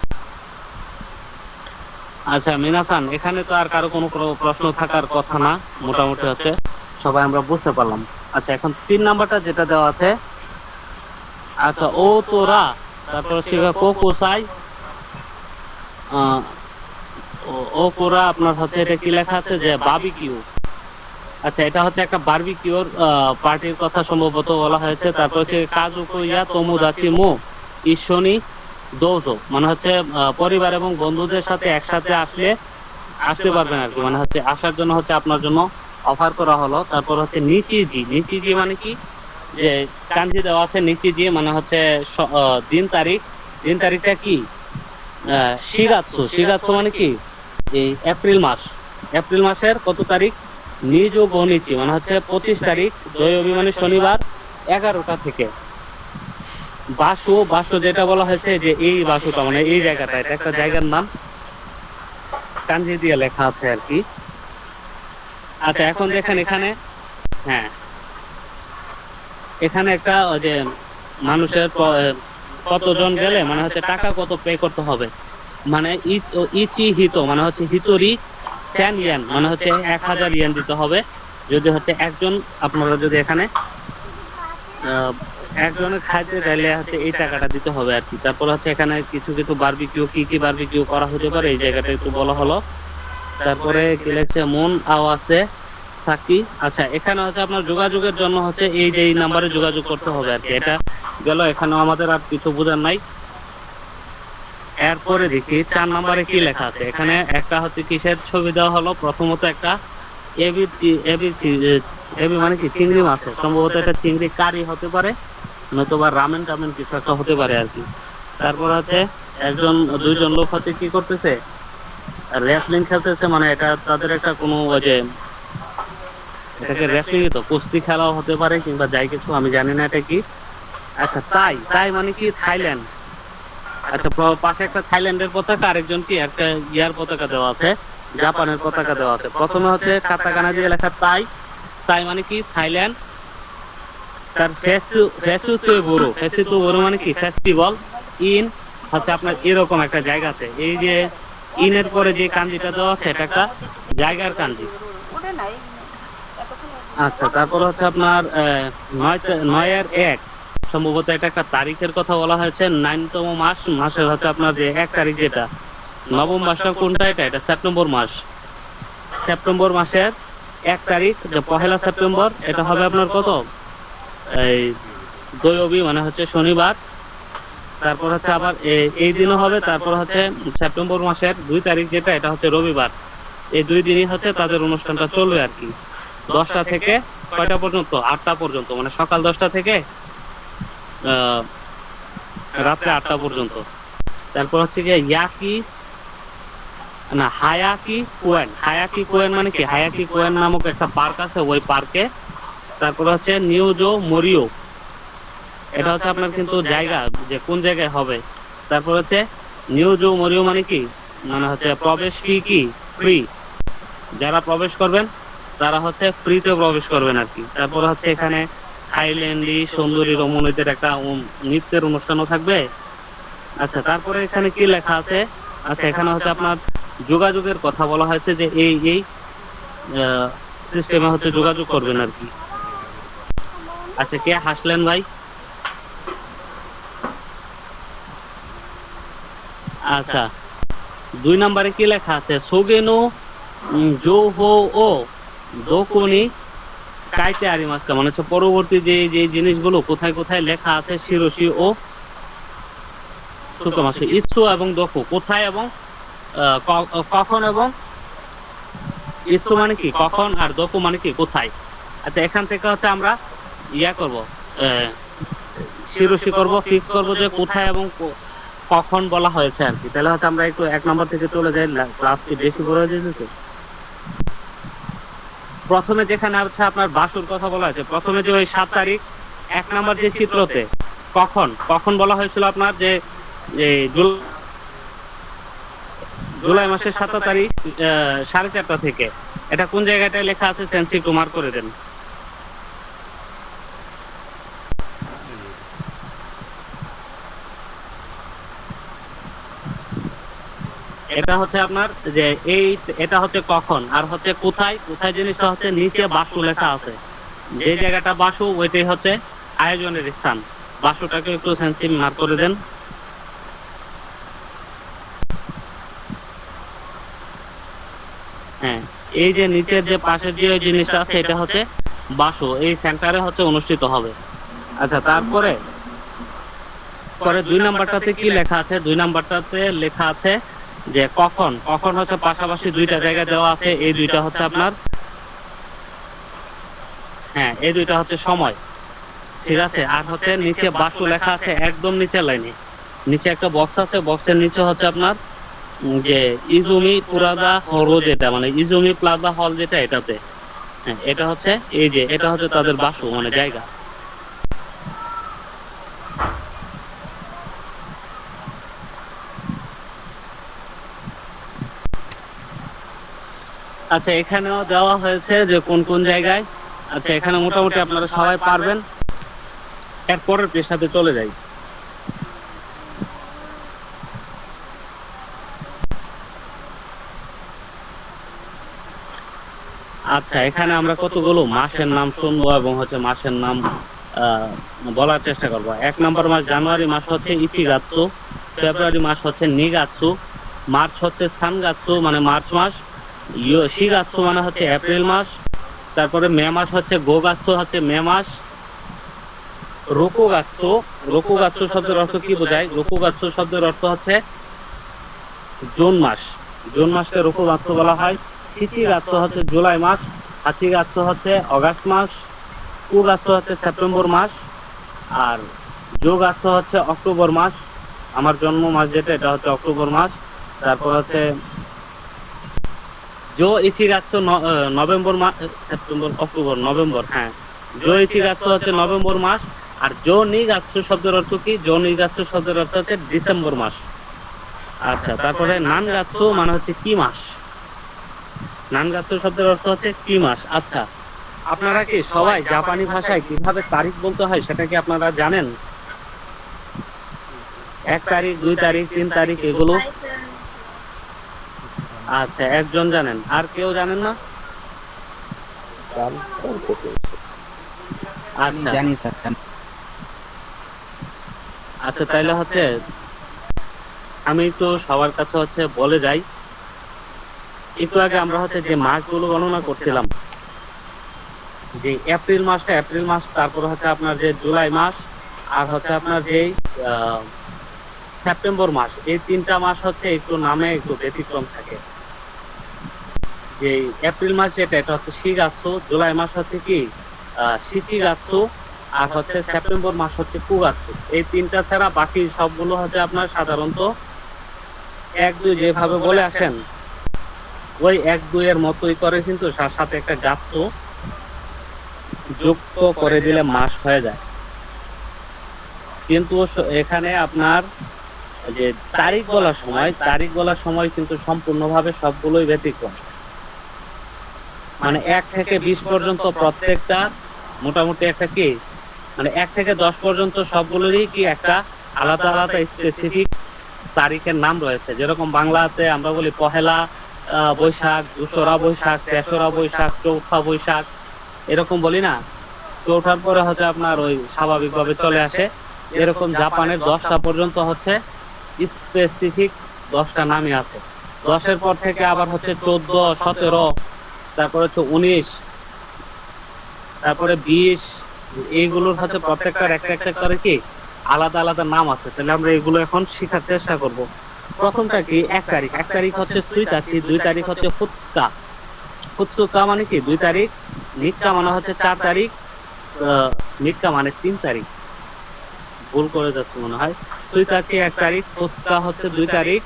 আচ্ছা মিনাসান, এখানে তো আর কারো কোনো প্রশ্ন থাকার কথা না, মোটামুটি হচ্ছে সবাই আমরা বুঝতে পারলাম। আচ্ছা এখন 3 নাম্বারটা যেটা দেওয়া আছে, আচ্ছা ও তোরা, তারপর হচ্ছে কোকোসাই ও কোরা, আপনার হচ্ছে এটা কি লেখা আছে, যে বারবিকিউ। আচ্ছা এটা হচ্ছে একটা বারবিকিউর পার্টির কথা সম্ভবত বলা হয়েছে। তারপর হচ্ছে কাজুকো ইয়া তোমোদাচি মো ইশোনি দৌজো, মানে হচ্ছে পরিবার এবং বন্ধুদের সাথে একসাথে আসতে পারবেন আর কি, মানে হচ্ছে আসার জন্য হচ্ছে আপনার জন্য অফার করা হলো। তারপর হচ্ছে নিচিজি, নিচিজি মানে কি, যে কাঞ্জি দেওয়া আছে নিচিজি, মানে হচ্ছে দিন তারিখ, দিন তারিখটা কি শিগাৎসু, শিগাৎসু মানে কি এই এপ্রিল মাস, এপ্রিল মাসের কত তারিখ, নিজ ও গণিচি মানে হচ্ছে 25 তারিখ, দৈবী মানে শনিবার 11টা থেকে। বাসু যেটা বলা হয়েছে, যে এই বাসুটা মানে এই জায়গাটা, এটা একটা জায়গার নাম, কাঞ্জি দিয়ে লেখা আছে আর কি। আচ্ছা এখন দেখেন এখানে, হ্যাঁ এখানে একটা যে মানুষের কতজন গেলে মানে হচ্ছে টাকা কত পে করতে হবে, মানে ইচি হিতো মানে হচ্ছে হিতোরি 10 ইয়েন, মানে হচ্ছে 1000 ইয়েন দিতে হবে। যদি হচ্ছে একজন, আপনারা যদি এখানে আহ, একজনের খাইতে চাইলে হচ্ছে এই টাকাটা দিতে হবে আর কি। তারপর হচ্ছে এখানে কিছু কিছু বারবিকিউ, কি কি বারবিকিউ করা হতে পারে এই জায়গাটা একটু বলা হলো। তারপরে কি লেখছে, মন আওয়াজে থাকি। আচ্ছা, এখানে হচ্ছে আপনার যোগাযোগের জন্য হচ্ছে এই যে এই নাম্বারে যোগাযোগ করতে হবে আর কি। এটা গেল, এখানেও আমাদের আর কিছু বোঝার নাই। এরপরে দেখি 4 নম্বরে কি লেখা আছে। এখানে একটা হচ্ছে কিসের ছবি দেওয়া হলো, প্রথমত একটা এবি, এবি, এবি মানে কি চিংড়ি মাছের, সম্ভবত এটা চিংড়ি কারি হতে পারে, নতুবা রামেন টামেন কিছু একটা হতে পারে আর কি। তারপর হচ্ছে দুইজন লোক হচ্ছে কি করতেছে, রেসলিং খেলতেছে, মানে এটা তাদের একটা কোনো ওই যে এটাকে রেসলিং তো কুস্তি খেলাও হতে পারে কিংবা যাই কিছু, আমি জানি না এটা কি। আচ্ছা, তাই তাই মানে কি থাইল্যান্ড। আচ্ছা, পাশে একটা থাইল্যান্ডের পতাকা, আরেকজন কি একটা ইয়ার পতাকা দেওয়া আছে, জাপানের পতাকা দেওয়া আছে। প্রথমে হচ্ছে কাতাকানা দিয়ে লেখা তাই, তাই মানে কি থাইল্যান্ড। তার ফেসু মানে কি ফেস্টিভ্যাল ইন, হচ্ছে আপনার এরকম একটা জায়গাতে, এই যে ইনের পরে যে কাঞ্জিটা দেওয়া আছে এটা একটা জায়গার কাঞ্জি। আচ্ছা, তারপর হচ্ছে আপনার 9-এর-1, সম্ভবত এটা একটা তারিখের কথা বলা হয়েছে। 9তম মাস, মাসের হচ্ছে আপনার যে 1 তারিখ, যেটা নবম মাসটা কোনটা, এটা সেপ্টেম্বর মাস। সেপ্টেম্বর মাসের 1 তারিখ, যে 1 সেপ্টেম্বর, এটা হবে আপনার কত, এই দৈবী মানে হচ্ছে শনিবার। তারপর হচ্ছে আবার এই দিনও হবে। তারপর হচ্ছে সেপ্টেম্বর মাসের 2 তারিখ, যেটা এটা হচ্ছে রবিবার। এই 2 দিনই হচ্ছে তাদের অনুষ্ঠানটা চলবে আর কি। 10টা থেকে কয়টা পর্যন্ত, 8টা পর্যন্ত, মানে সকাল 10টা থেকে আহ রাত্রে 8টা পর্যন্ত। তারপর হচ্ছে গিয়ে হায়াকি কোয়েন মানে কি, হায়াকি কোয়েন নামক একটা পার্ক আছে, ওই পার্কে। তারপর হচ্ছে নিউজো মরিও, এটা হচ্ছে আপনার কিন্তু জায়গা, যে কোন জায়গায় হবে। তারপর হচ্ছে নিউজো মরিও মানে কি, মানে হচ্ছে প্রবেশ ফি কি ফ্রি, যারা প্রবেশ করবেন তারা হচ্ছে ফ্রিতে প্রবেশ করবেন আর কি। তারপর হচ্ছে এখানে থাইল্যান্ডি সুন্দরী রমণীদের একটা নৃত্যের অনুষ্ঠানও থাকবে। আচ্ছা, তারপরে এখানে কি লেখা আছে। আচ্ছা, এখানে হচ্ছে আপনার যোগাযোগের কথা বলা হয়েছে, যে এই এই সিস্টেমে হচ্ছে যোগাযোগ করবেন আর কি। আচ্ছা, কে হাসলেন ভাই? আচ্ছা, 2 নম্বরে কি লেখা আছে, সোগেনো জোহো ও দোকুনি কাইতে আরিমাস্কা, মানে হচ্ছে পরবর্তী যে যে জিনিসগুলো কোথায় কোথায় লেখা আছে, শিরোশি ও সুতমাসে, ইচ্ছু এবং দোকু কোথায় এবং কখন, এবং ইচ্ছু মানে কি কখন, আর দোকু মানে কি কোথায়। আচ্ছা, এখান থেকে হচ্ছে আমরা ইয়া করব, শিরোশি করব, ফিক্স করব যে কোথায় এবং কখন বলা হয়েছে আর কি। তাহলে হচ্ছে আমরা একটু 1 নম্বর থেকে চলে যাই, ক্লাস কি বেশি বড় হয়ে যেতেছে। প্রথমে যেখানে হচ্ছে আপনার বাসুর কথা বলা হয়েছে, প্রথমে যে ওই 7 তারিখ 1 নম্বর যে চিত্রতে কখন কখন বলা হয়েছিল আপনার, যে জুলাই মাসের 7 তারিখ 4:30 থেকে, এটা কোন জায়গাটায় লেখা আছে, সেন্সি একটু মার্ক করে দেন। এটা হচ্ছে আপনার যে এটা হচ্ছে কখন, আর হচ্ছে কোথায়, কোথায় জিনিসটা হচ্ছে নিচে বাসু লেখা আছে, যে জায়গাটা বাসু ওইটাই হচ্ছে আয়োজনের স্থান। বাসুটাকে একটু সেন্সি মার্ক করে দেন। হ্যাঁ, এই যে নিচের যে পাশের যে জিনিসটা আছে, এটা হচ্ছে বাসু, এই সেন্টারে হচ্ছে অনুষ্ঠিত হবে। আচ্ছা, তারপরে 2 নাম্বারটাতে কি লেখা আছে, 2 নাম্বারটাতে লেখা আছে যে কখন, কখন হচ্ছে পাশাপাশি 2টা জায়গা দেওয়া আছে, এই 2টা হচ্ছে আপনার, হ্যাঁ এই 2টা হচ্ছে সময়, ঠিক আছে। আর হচ্ছে নিচে বাসু লেখা আছে একদম নিচের লাইনে, নিচে একটা বক্স আছে, বক্সের নিচে হচ্ছে আপনার যে ইজুমি পুরাদা হল, যেটা মানে ইজুমি প্লাজা হল, যেটা এটাতে, হ্যাঁ এটা হচ্ছে এই যে এটা হচ্ছে তাদের বাসু মানে জায়গা। আচ্ছা, এখানেও দেওয়া হয়েছে যে কোন কোন জায়গায়। আচ্ছা, এখানে মোটামুটি আপনারা সবাই পারবেন। এরপরের পৃষ্ঠাতে চলে যাই। আচ্ছা, এখানে আমরা কতগুলো মাসের নাম শুনবো এবং হচ্ছে মাসের নাম আহ, বলার চেষ্টা করব। 1 নম্বর মাস জানুয়ারি মাস হচ্ছে ইচিগাৎসু, ফেব্রুয়ারি মাস হচ্ছে নিগাৎসু, মার্চ হচ্ছে সানগাৎসু মানে মার্চ মাস, শিগাৎসু মানে হচ্ছে এপ্রিল মাস, তারপরে মে মাস হচ্ছে গোগাৎসু হচ্ছে মে মাস, রোকুগাৎসু, রোকুগাৎসু শব্দের অর্থ কি বোঝায়? রোকুগাৎসু শব্দের অর্থ হচ্ছে জুন মাস, জুন মাসকে রোকুগাৎসু বলা হয়। শিচিগাৎসু হচ্ছে জুলাই মাস, হাচিগাৎসু হচ্ছে অগাস্ট মাস, কুগাৎসু হচ্ছে সেপ্টেম্বর মাস, আর যোগাৎসু হচ্ছে অক্টোবর মাস। আমার জন্ম মাস যেটা এটা হচ্ছে অক্টোবর মাস। তারপর হচ্ছে জো ইচিগাৎসু নভেম্বর মাস, সেপ্টেম্বর অক্টোবর নভেম্বর, হ্যাঁ জো ইচিগাৎসু হচ্ছে নভেম্বর মাস। আর জো নিগাৎসু শব্দের অর্থ কি? জো নিগাৎসু শব্দের অর্থ হচ্ছে ডিসেম্বর মাস। আচ্ছা, তারপরে নানগাৎসু মানে হচ্ছে কি মাস? নানগাৎসু শব্দের অর্থ হচ্ছে কি মাস। আচ্ছা, আপনারা কি সবাই জাপানি ভাষায় কিভাবে তারিখ বলতে হয় সেটা কি আপনারা জানেন? 1 তারিখ, 2 তারিখ, 3 তারিখ এগুলো? আচ্ছা, একজন জানেন, আর কেউ জানেন না? জানতাম তো কিছু। আচ্ছা জানি স্যার। আচ্ছা, তাইলে হচ্ছে আমি তো সবার কাছে হচ্ছে বলে যাই। একটু আগে আমরা হচ্ছে যে মাসগুলো গণনা করছিলাম, যে এপ্রিল মাসটা এপ্রিল মাস, তারপর হচ্ছে আপনার যে জুলাই মাস, আর হচ্ছে আপনার যে সেপ্টেম্বর মাস, এই 3টা মাস হচ্ছে একটু নামে একটু ব্যতিক্রম থাকে। যে এপ্রিল মাস যেটা এটা হচ্ছে শিগাৎসু, জুলাই মাস হচ্ছে কি শিচিগাৎসু, আর হচ্ছে সেপ্টেম্বর মাস হচ্ছে কুগাৎসু। এই 3টা ছাড়া বাকি সবগুলো হচ্ছে আপনার সাধারণত 1-2 যেভাবে বলে আসেন ওই 1-2 এর মতোই করে, কিন্তু তার সাথে একটা গাৎসু যুক্ত করে দিলে মাস হয়ে যায়। কিন্তু এখানে আপনার যে তারিখ বলার সময় কিন্তু সম্পূর্ণভাবে সবগুলোই ব্যতিক্রম। মানে 1 থেকে 20 পর্যন্ত প্রত্যেকটা মোটামুটি একটা কি মানে 1 থেকে 10 পর্যন্ত সবগুলোরই কি একটা আলাদা আলাদা স্পেসিফিক তারিখের নাম রয়েছে। যেরকম বাংলাতে আমরা বলি পহেলা বৈশাখ, দোসরা বৈশাখ, তেসরা বৈশাখ, চৌঠা বৈশাখ, এরকম বলি না? চৌঠার পরে হচ্ছে আপনার ওই স্বাভাবিকভাবে চলে আসে। এরকম জাপানের 10টা পর্যন্ত হচ্ছে স্পেসিফিক 10টা নামই আছে। 10-এর পর থেকে আবার হচ্ছে 14, 17, তারপরে হচ্ছে 19, তারপরে 20, এইগুলোর হচ্ছে প্রত্যেকটার একটা একটা করে কি আলাদা আলাদা নাম আছে। তাহলে আমরা এগুলো এখন শেখার চেষ্টা করব। প্রথমটা কি 1 তারিখ। 1 তারিখ হচ্ছে সুইতাচি, 2 তারিখ হচ্ছে ফুৎকা। ফুৎসুকা মানে কি 2 তারিখ, নিক্কা মানে হচ্ছে 4 তারিখ, নিক্কা মানে 3 তারিখ। ভুল করে যাচ্ছে মনে হয়। সুইতাচি 1 তারিখ, ফুৎকা হচ্ছে 2 তারিখ,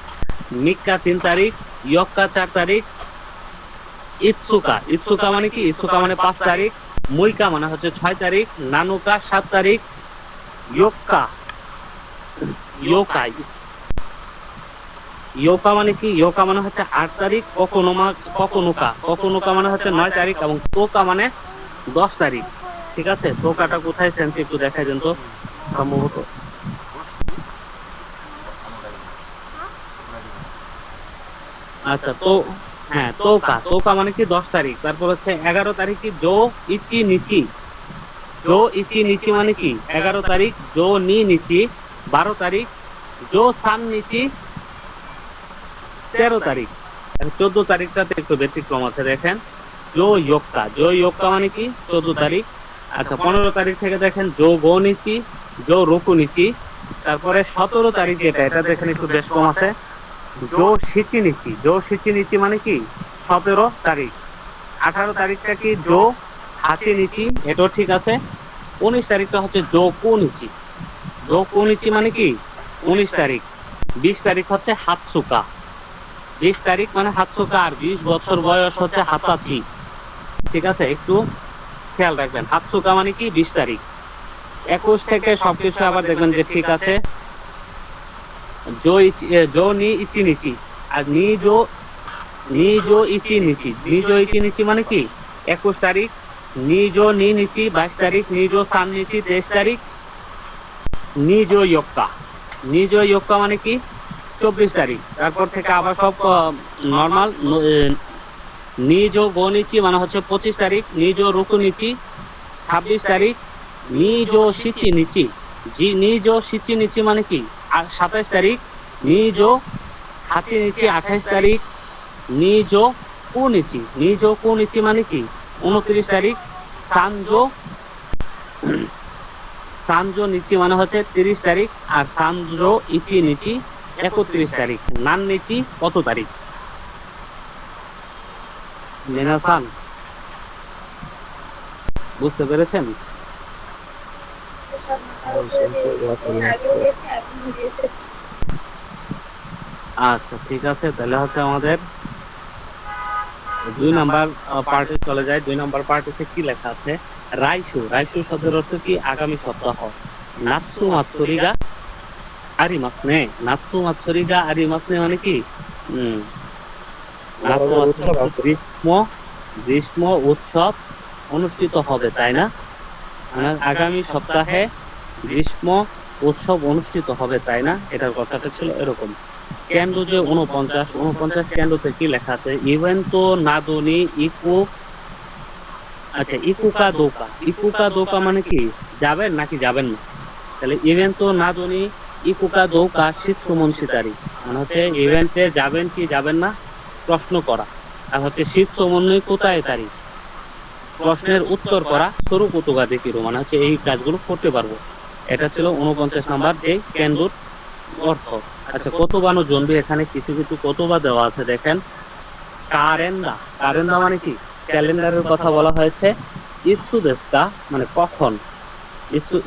নিক্কা 3 তারিখ, ইয়ক্কা 4 তারিখ, ইৎসুকা মানে কি? ইৎসুকা মানে 5 তারিখ, মুইকা মানে হচ্ছে 6 তারিখ, নানুকা 7 তারিখ, ইয়োকাই ইয়োকা মানে কি? ইয়োকা মানে হচ্ছে 8 তারিখ, কখনোকা মানে হচ্ছে 9 তারিখ, এবং তোকা মানে 10 তারিখ। ঠিক আছে, তোকাটা কোথায় সেন্সি একটু দেখাই দেন তো সম্ভবত। আচ্ছা, তো হ্যাঁ তোকা মানে কি 10 তারিখ। তারপর হচ্ছে 11 তারিখ কি জো ইচি নিচি মানে কি 11 তারিখ, জো নি নিচি 12 তারিখ, জো সান নিচি 13 তারিখ। 14 তারিখটাতে একটু ব্যতিক্রম আছে, দেখেন জো ইয়োক্কা মানে কি 14 তারিখ। আচ্ছা, 15 তারিখ থেকে দেখেন জো গো নিচি, জো রোকু নিচি। তারপরে 17 তারিখ যেটা এটা দেখেন একটু বেশ কম আছে, জো শিচি নিচি মানে কি 17 তারিখ। 18 তারিখটা কি জো হাচি নিচি, এটাও ঠিক আছে। 19 তারিখটা হচ্ছে জো কুনিচি মানে কি 19 তারিখ। 20 তারিখ হচ্ছে হাতসুকা, 20 তারিখ মানে হাতসুকা, আর 20 বছর বয়স হচ্ছে হাতাচি। ঠিক আছে, একটু খেয়াল রাখবেন। হাতসুকা মানে কি 20 তারিখ। 21 থেকে সবকিছু আবার দেখবেন যে ঠিক আছে। জো নি ইচি নিচি, আর নিজো ইচি নিচি মানে কি 21 তারিখ, নিজো নি নিচি 22 তারিখ, নিজো সান নিচি 23 তারিখ, নিজো ইয়োক্কা মানে কি 24 তারিখ। তারপর থেকে আবার সব নর্মাল নিজ গনিচি মানে হচ্ছে 25 তারিখ, নিজ রুকুনিচি 26 তারিখ, নিজ সিচি নিচি, নিজ সিচি নিচি মানে কি 27 তারিখ, নিজ হাতি নিচি 28 তারিখ, নিজ কুনিচি মানে কি 29 তারিখ, সানজো সানজো নিচি মানে হচ্ছে 30 তারিখ, আর সানজো ইচি নিচি 31 তারিখ। নান নিচি কত তারিখ? মিনাসান বুঝতে পেরেছেন? আচ্ছা ঠিক আছে, তাহলে হচ্ছে আমাদের 2 নাম্বার পার্টে চলে যায়। 2 নাম্বার পার্টিতে কি লেখা আছে? রাইশু শব্দের অর্থ কি? আগামী সপ্তাহ। নাৎসু মাতসুরিগা আরিমাসনে, নাৎসু মাতসুরিগা আরিমাসনে মানে কি? নাৎসু মাতসুরি গ্রীষ্ম উৎসব অনুষ্ঠিত হবে, তাই না? মানে আগামী সপ্তাহে গ্রীষ্ম উৎসব অনুষ্ঠিত হবে, তাই না? এটার কথাটা ছিল এরকম। কেন্দ্র যে 49 কেন্দ্রতে কি লেখা আছে? ইভেন্টো নাদনি ইকু, আচ্ছা ইকুকা দোকা মানে কি? যাবেন নাকি যাবেন না? তাহলে ইভেন্টো নাদনি ইকুকা দোকা শীর্ষু মনসিতারি মানে হচ্ছে ইভেন্টে যাবেন কি যাবেন না প্রশ্ন করা, আর হচ্ছে শীর্ষু মনি কোথায় তারিখ প্রশ্নের উত্তর করা সরু কুতুগা দেখিরো মানে হচ্ছে এই কাজগুলো করতে পারবো। এটা ছিল 49 নাম্বার যে কেন্দ্র অর্থ। আচ্ছা কতবানো জনবি, এখানে কিছু কিছু কতবা দেওয়া আছে দেখেন। কারেন্দা মানে কি? ক্যালেন্ডারের কথা বলা হয়েছে। ইসুদেস্কা মানে কখন,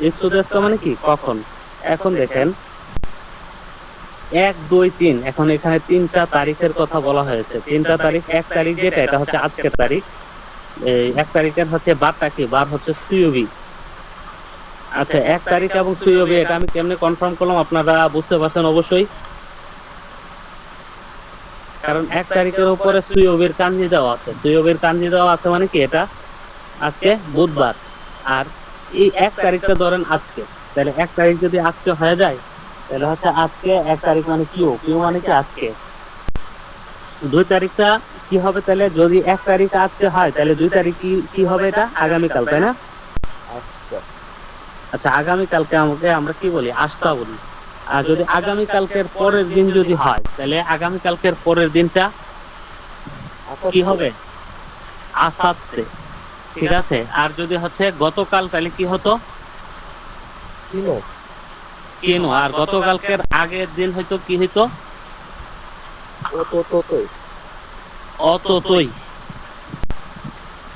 ইসুদেস্কা মানে কি কখন। এখন দেখেন 1 2 3, এখন এখানে 3টা তারিখের কথা বলা হয়েছে। 3টা তারিখ, 1 তারিখ যেটা এটা হচ্ছে আজকের তারিখ, এই 1 তারিখের হচ্ছে বারটা কি? বার হচ্ছে সুইবি। আচ্ছা 1 তারিখ এবং সুইবি এটা আমি কেমনে কনফার্ম করলাম আপনারা বুঝতে পারছেন অবশ্যই, কারণ 1 তারিখের উপরে সুইবির কাঞ্জি দেওয়া আছে। সুইবির কাঞ্জি দেওয়া আছে মানে কি এটা আজকে বুধবার, আর এই 1 তারিখটা ধরেন আজকে, তাহলে 1 তারিখ যদি আজকে হয়ে যায় তাহলে হচ্ছে আজকে 1 তারিখ মানে কিউ মানে কি আজকে। 2 তারিখটা কি হবে? তাহলে যদি 1 তারিখ আজকে হয় তাহলে 2 তারিখ কি হবে? এটা আগামীকাল, তাই না? আচ্ছা আগামীকালকে আমরা কি বলি? আস্তা বলি। আর যদি আগামীকালকের পরের দিন যদি হয় তাহলে আগামীকালকের পরের দিনটা কি হবে? আসাতে, ঠিক আছে। আর যদি হচ্ছে গতকাল তাহলে কি হতো? কিনো। আর গতকালকের আগের দিন হয়তো কি হইতো? অততই,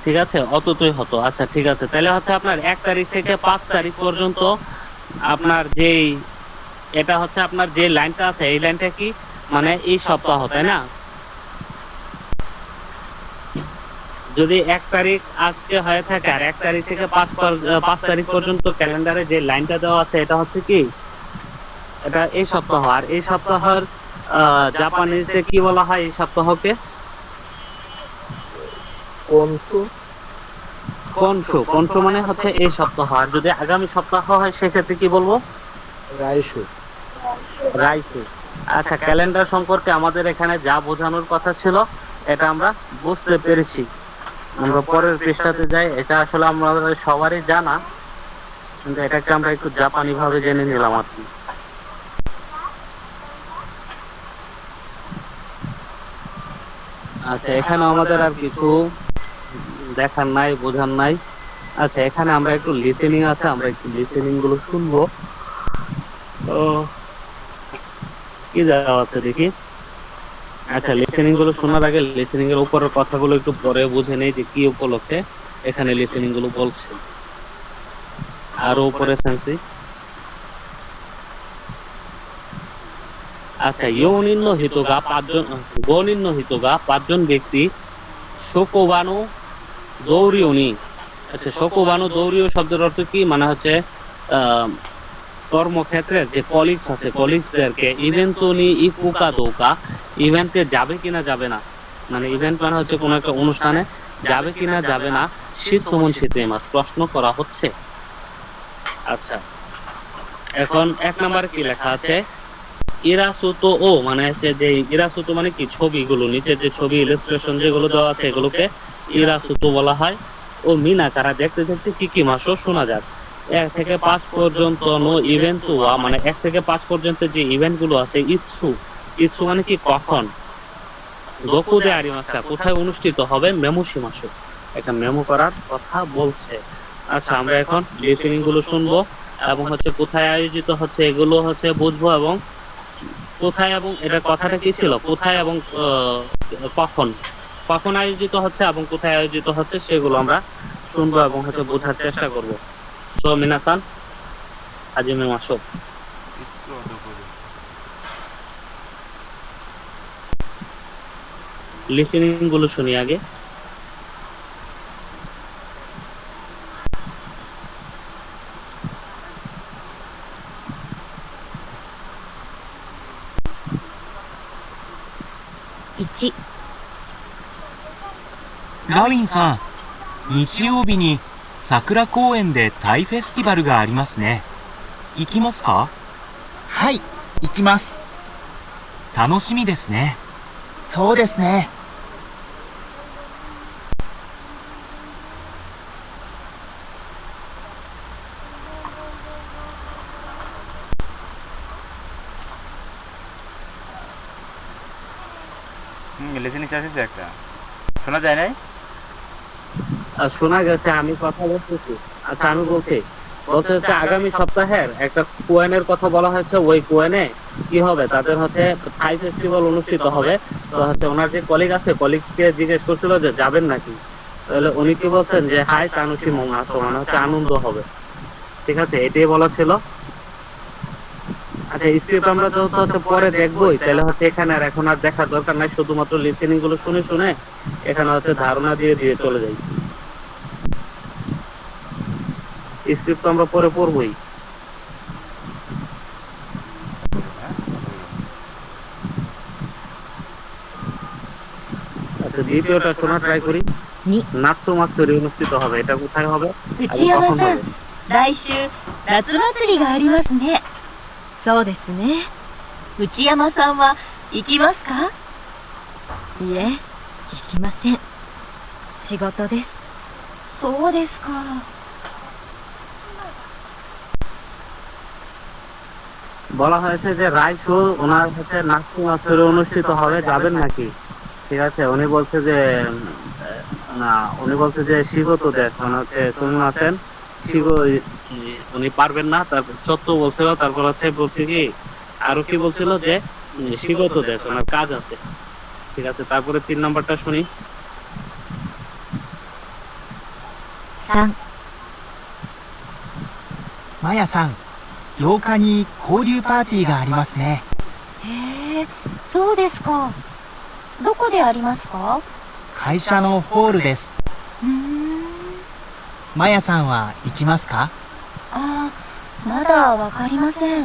ঠিক আছে, অততই হতো। আচ্ছা ঠিক আছে, তাহলে হচ্ছে আপনার 1 তারিখ থেকে 5 তারিখ পর্যন্ত আপনার যেই এটা হচ্ছে আপনার যে লাইনটা আছে এই লাইনটা কি মানে এই সপ্তাহ, তাই না? যদি 1 তারিখ আজকে হয়ে থাকে আর 1 তারিখ থেকে 5 তারিখ পর্যন্ত ক্যালেন্ডারে যে লাইনটা দেওয়া আছে এটা হচ্ছে কি? এটা এই সপ্তাহ। আর এই সপ্তাহের জাপানিজে কি বলা হয় এই সপ্তাহকে? কনসু মানে হচ্ছে এই সপ্তাহ। আর যদি আগামী সপ্তাহ হয় সেক্ষেত্রে কি বলবো? রাইসু। আচ্ছা ক্যালেন্ডার সম্পর্কে আমাদের এখানে যা বোঝানোর কথা ছিল এটা আমরা বুঝতে পেরেছি। আমরা পরের পৃষ্ঠাতে যাই। এটা আসলে আমাদের সবারই জানা, কিন্তু এটাকে আমরা একটু জাপানি ভাবে জেনে নিলাম আর কি। আচ্ছা এখানে আমাদের আর কিছু দেখার নাই, বোঝার নাই। আচ্ছা এখানে আমরা একটু লিসেনিং আছে, আমরা একটু লিসেনিং গুলো শুনবো। কি দেওয়া আছে দেখি। আচ্ছা লিসেনিং গুলো শোনার আগে লিসেনিং এর উপরের কথাগুলো একটু পরে বুঝে নেই যে কি উপলক্ষে এখানে লিসেনিং গুলো বলছে। আরো উপরে সেন্সি। আচ্ছা ইউনিন্ন হিতোগা 5 জন, গনিন্ন হিতোগা 5 জন ব্যক্তি শোকোবানো দৌড়িওনি। আচ্ছা শোকোবানো দৌড়িও শব্দের অর্থ কি? মানে হচ্ছে কর্মক্ষেত্রে যে কলিগস আছে কলিগসদেরকে ইভেন্টনি ইকুকা দোকা, ইভেন্টে যাবে কিনা যাবে না, মানে ইভেন্ট মানে হচ্ছে কোনো একটা অনুষ্ঠানে যাবে কিনা যাবে না শীতমন শীতে মাস প্রশ্ন করা হচ্ছে। আচ্ছা এখন 1 নম্বরে কি লেখা আছে? ইরাসুতো ও মানে হচ্ছে যে ইরাসুতো মানে কি ছবিগুলো নিচের যে ছবি ইলাস্ট্রেশন যেগুলো দেওয়া আছে এগুলোকে ইরাসুতো বলা হয়। ও মিনাকারা দেখতে দেখতে কিকি মাসও শোনা যায়। 1 থেকে 5 পর্যন্ত নো ইভেন্ট ওয়া মানে 1 থেকে 5 পর্যন্ত যে ইভেন্ট গুলো আছে ইৎসু, ইৎসু মানে কি কখন, দোকুদে আরিমাসা কোথায় অনুষ্ঠিত হবে, মেমোশিমাসু একটা মেমো করার কথা বলছে। আচ্ছা আমরা এখন লিসেনিং গুলো শুনবো এবং হচ্ছে কোথায় আয়োজিত হচ্ছে এগুলো হচ্ছে বুঝবো, এবং কোথায় এবং এটা কথাটা কি ছিল, কোথায় এবং কখন, কখন আয়োজিত হচ্ছে এবং কোথায় আয়োজিত হচ্ছে সেগুলো আমরা শুনবো এবং হচ্ছে বোঝার চেষ্টা করব। সো মিনাসান হাজিমে মাসো। ইটসু দোকুদে। লিসেনিং গুলো শুনি আগে।1、ガウィンさん、日曜日に桜公園でタイフェスティバルがありますね。行きますか？はい、行きます。楽しみですね。そうですね。লিসেনিং শেষ হয়েছে একটা, শোনা যায় নাই? আর শোনা গেছে, আমি কথা বলতেছি। আচ্ছা আমি বলছি, বলতে হচ্ছে আগামী সপ্তাহের একটা কুয়েনের কথা বলা হয়েছে। ওই কুয়েনে কি হবে, তাদের হচ্ছে থাই ফেস্টিভ্যাল অনুষ্ঠিত হবে। তো হচ্ছে ওনার যে কলিগ আছে, কলিগকে জিজ্ঞেস করছিল যে যাবেন নাকি, তাহলে উনি কি বলছেন যে হাই তানুশি মোমা আসো, মানে হচ্ছে আনন্দ হবে। ঠিক আছে, এটাই বলা ছিল। আচ্ছা স্ক্রিপ্ট আমরা তো হচ্ছে পরে দেখবোই, তাহলে হচ্ছে এখানে আর এখন আর দেখার দরকার নাই, শুধুমাত্র লিসেনিং গুলো শুনে শুনে এখানে হচ্ছে ধারণা দিয়ে দিয়ে চলে যাই। স্ক্রিপ্ট তো আমরা পরে পড়বই। আচ্ছা দ্বিতীয়টা শোনা ট্রাই করি। 2、 নাটসু মাৎসুরি অনুষ্ঠিত হবে, এটা কোথায় হবে 内 এবং 山 কখন さ হবে? ん、来週夏祭りがありますね。そうですね。内山さんは行きますか？いえ、行きません。仕事です。そうですか。 বলা হয়েছে যে রাইসু ওনার হচ্ছে নাটসু মাৎসুরি অনুষ্ঠিত হবে, যাবেন নাকি? ঠিক আছে, উনি বলছে যে না, উনি বলছে যে শিগত দেশ মানে হচ্ছে তুমি আছেন শিগ, উনি পারবেন না। তারপর সত্য বলছিল, তারপর হচ্ছে বলছে কি আরো কি বলছিল যে শিগত দেশ ওনার কাজ আছে। ঠিক আছে, তারপরে 3 নাম্বারটা শুনি। 3、マヤさん、8日に交流パーティーがありますね。へえ、そうですか。どこでありますか？会社のホールです。うーん。マヤさんは行きますか？ああ、まだわかりません。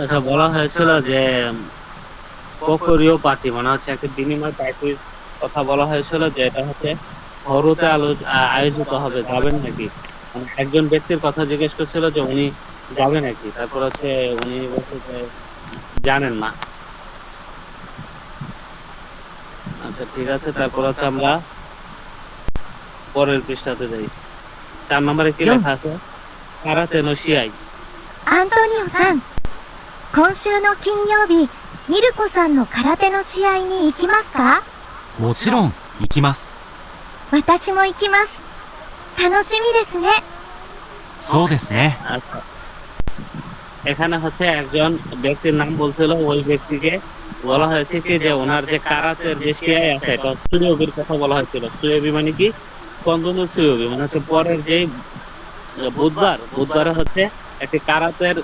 আচ্ছা বলা হয়েছিল যে কোকোরিও পার্টি মানে হচ্ছে একটা বিনিময় পার্টির কথা বলা হয়েছিল, যে এটা হচ্ছে হরুতে আয়োজিত হবে, যাবেন নাকি? মানে একজন ব্যক্তির কথা জিজ্ঞেস করছিল যে উনি যাবে নাকি, তারপর হচ্ছে উনি বলছে যে জানেন না। আচ্ছা ঠিক আছে, তারপর হচ্ছে আমরা পরের পৃষ্ঠাতে যাই। 4 নম্বরে কি লেখা আছে? Karate no শিয়াই। アントニオさん、今週の金曜日、ミルコさんの空手の試合に行きますか？もちろん行きます。私も行きます。楽しみですね。そうですね。 আচ্ছা এখানে হচ্ছে একজন ব্যক্তির নাম বলছিল, ওই ব্যক্তিকে বলা হয়েছে কি যে ওনার যে কারাতের যে শিয়াই আছে এটা সুয়োবির কথা বলা হয়েছিল। সুয়োবি মানে কি, কন্দনুর সুয়োবি মানে হচ্ছে পরের যে বুধবারে হচ্ছে একটি কারাতের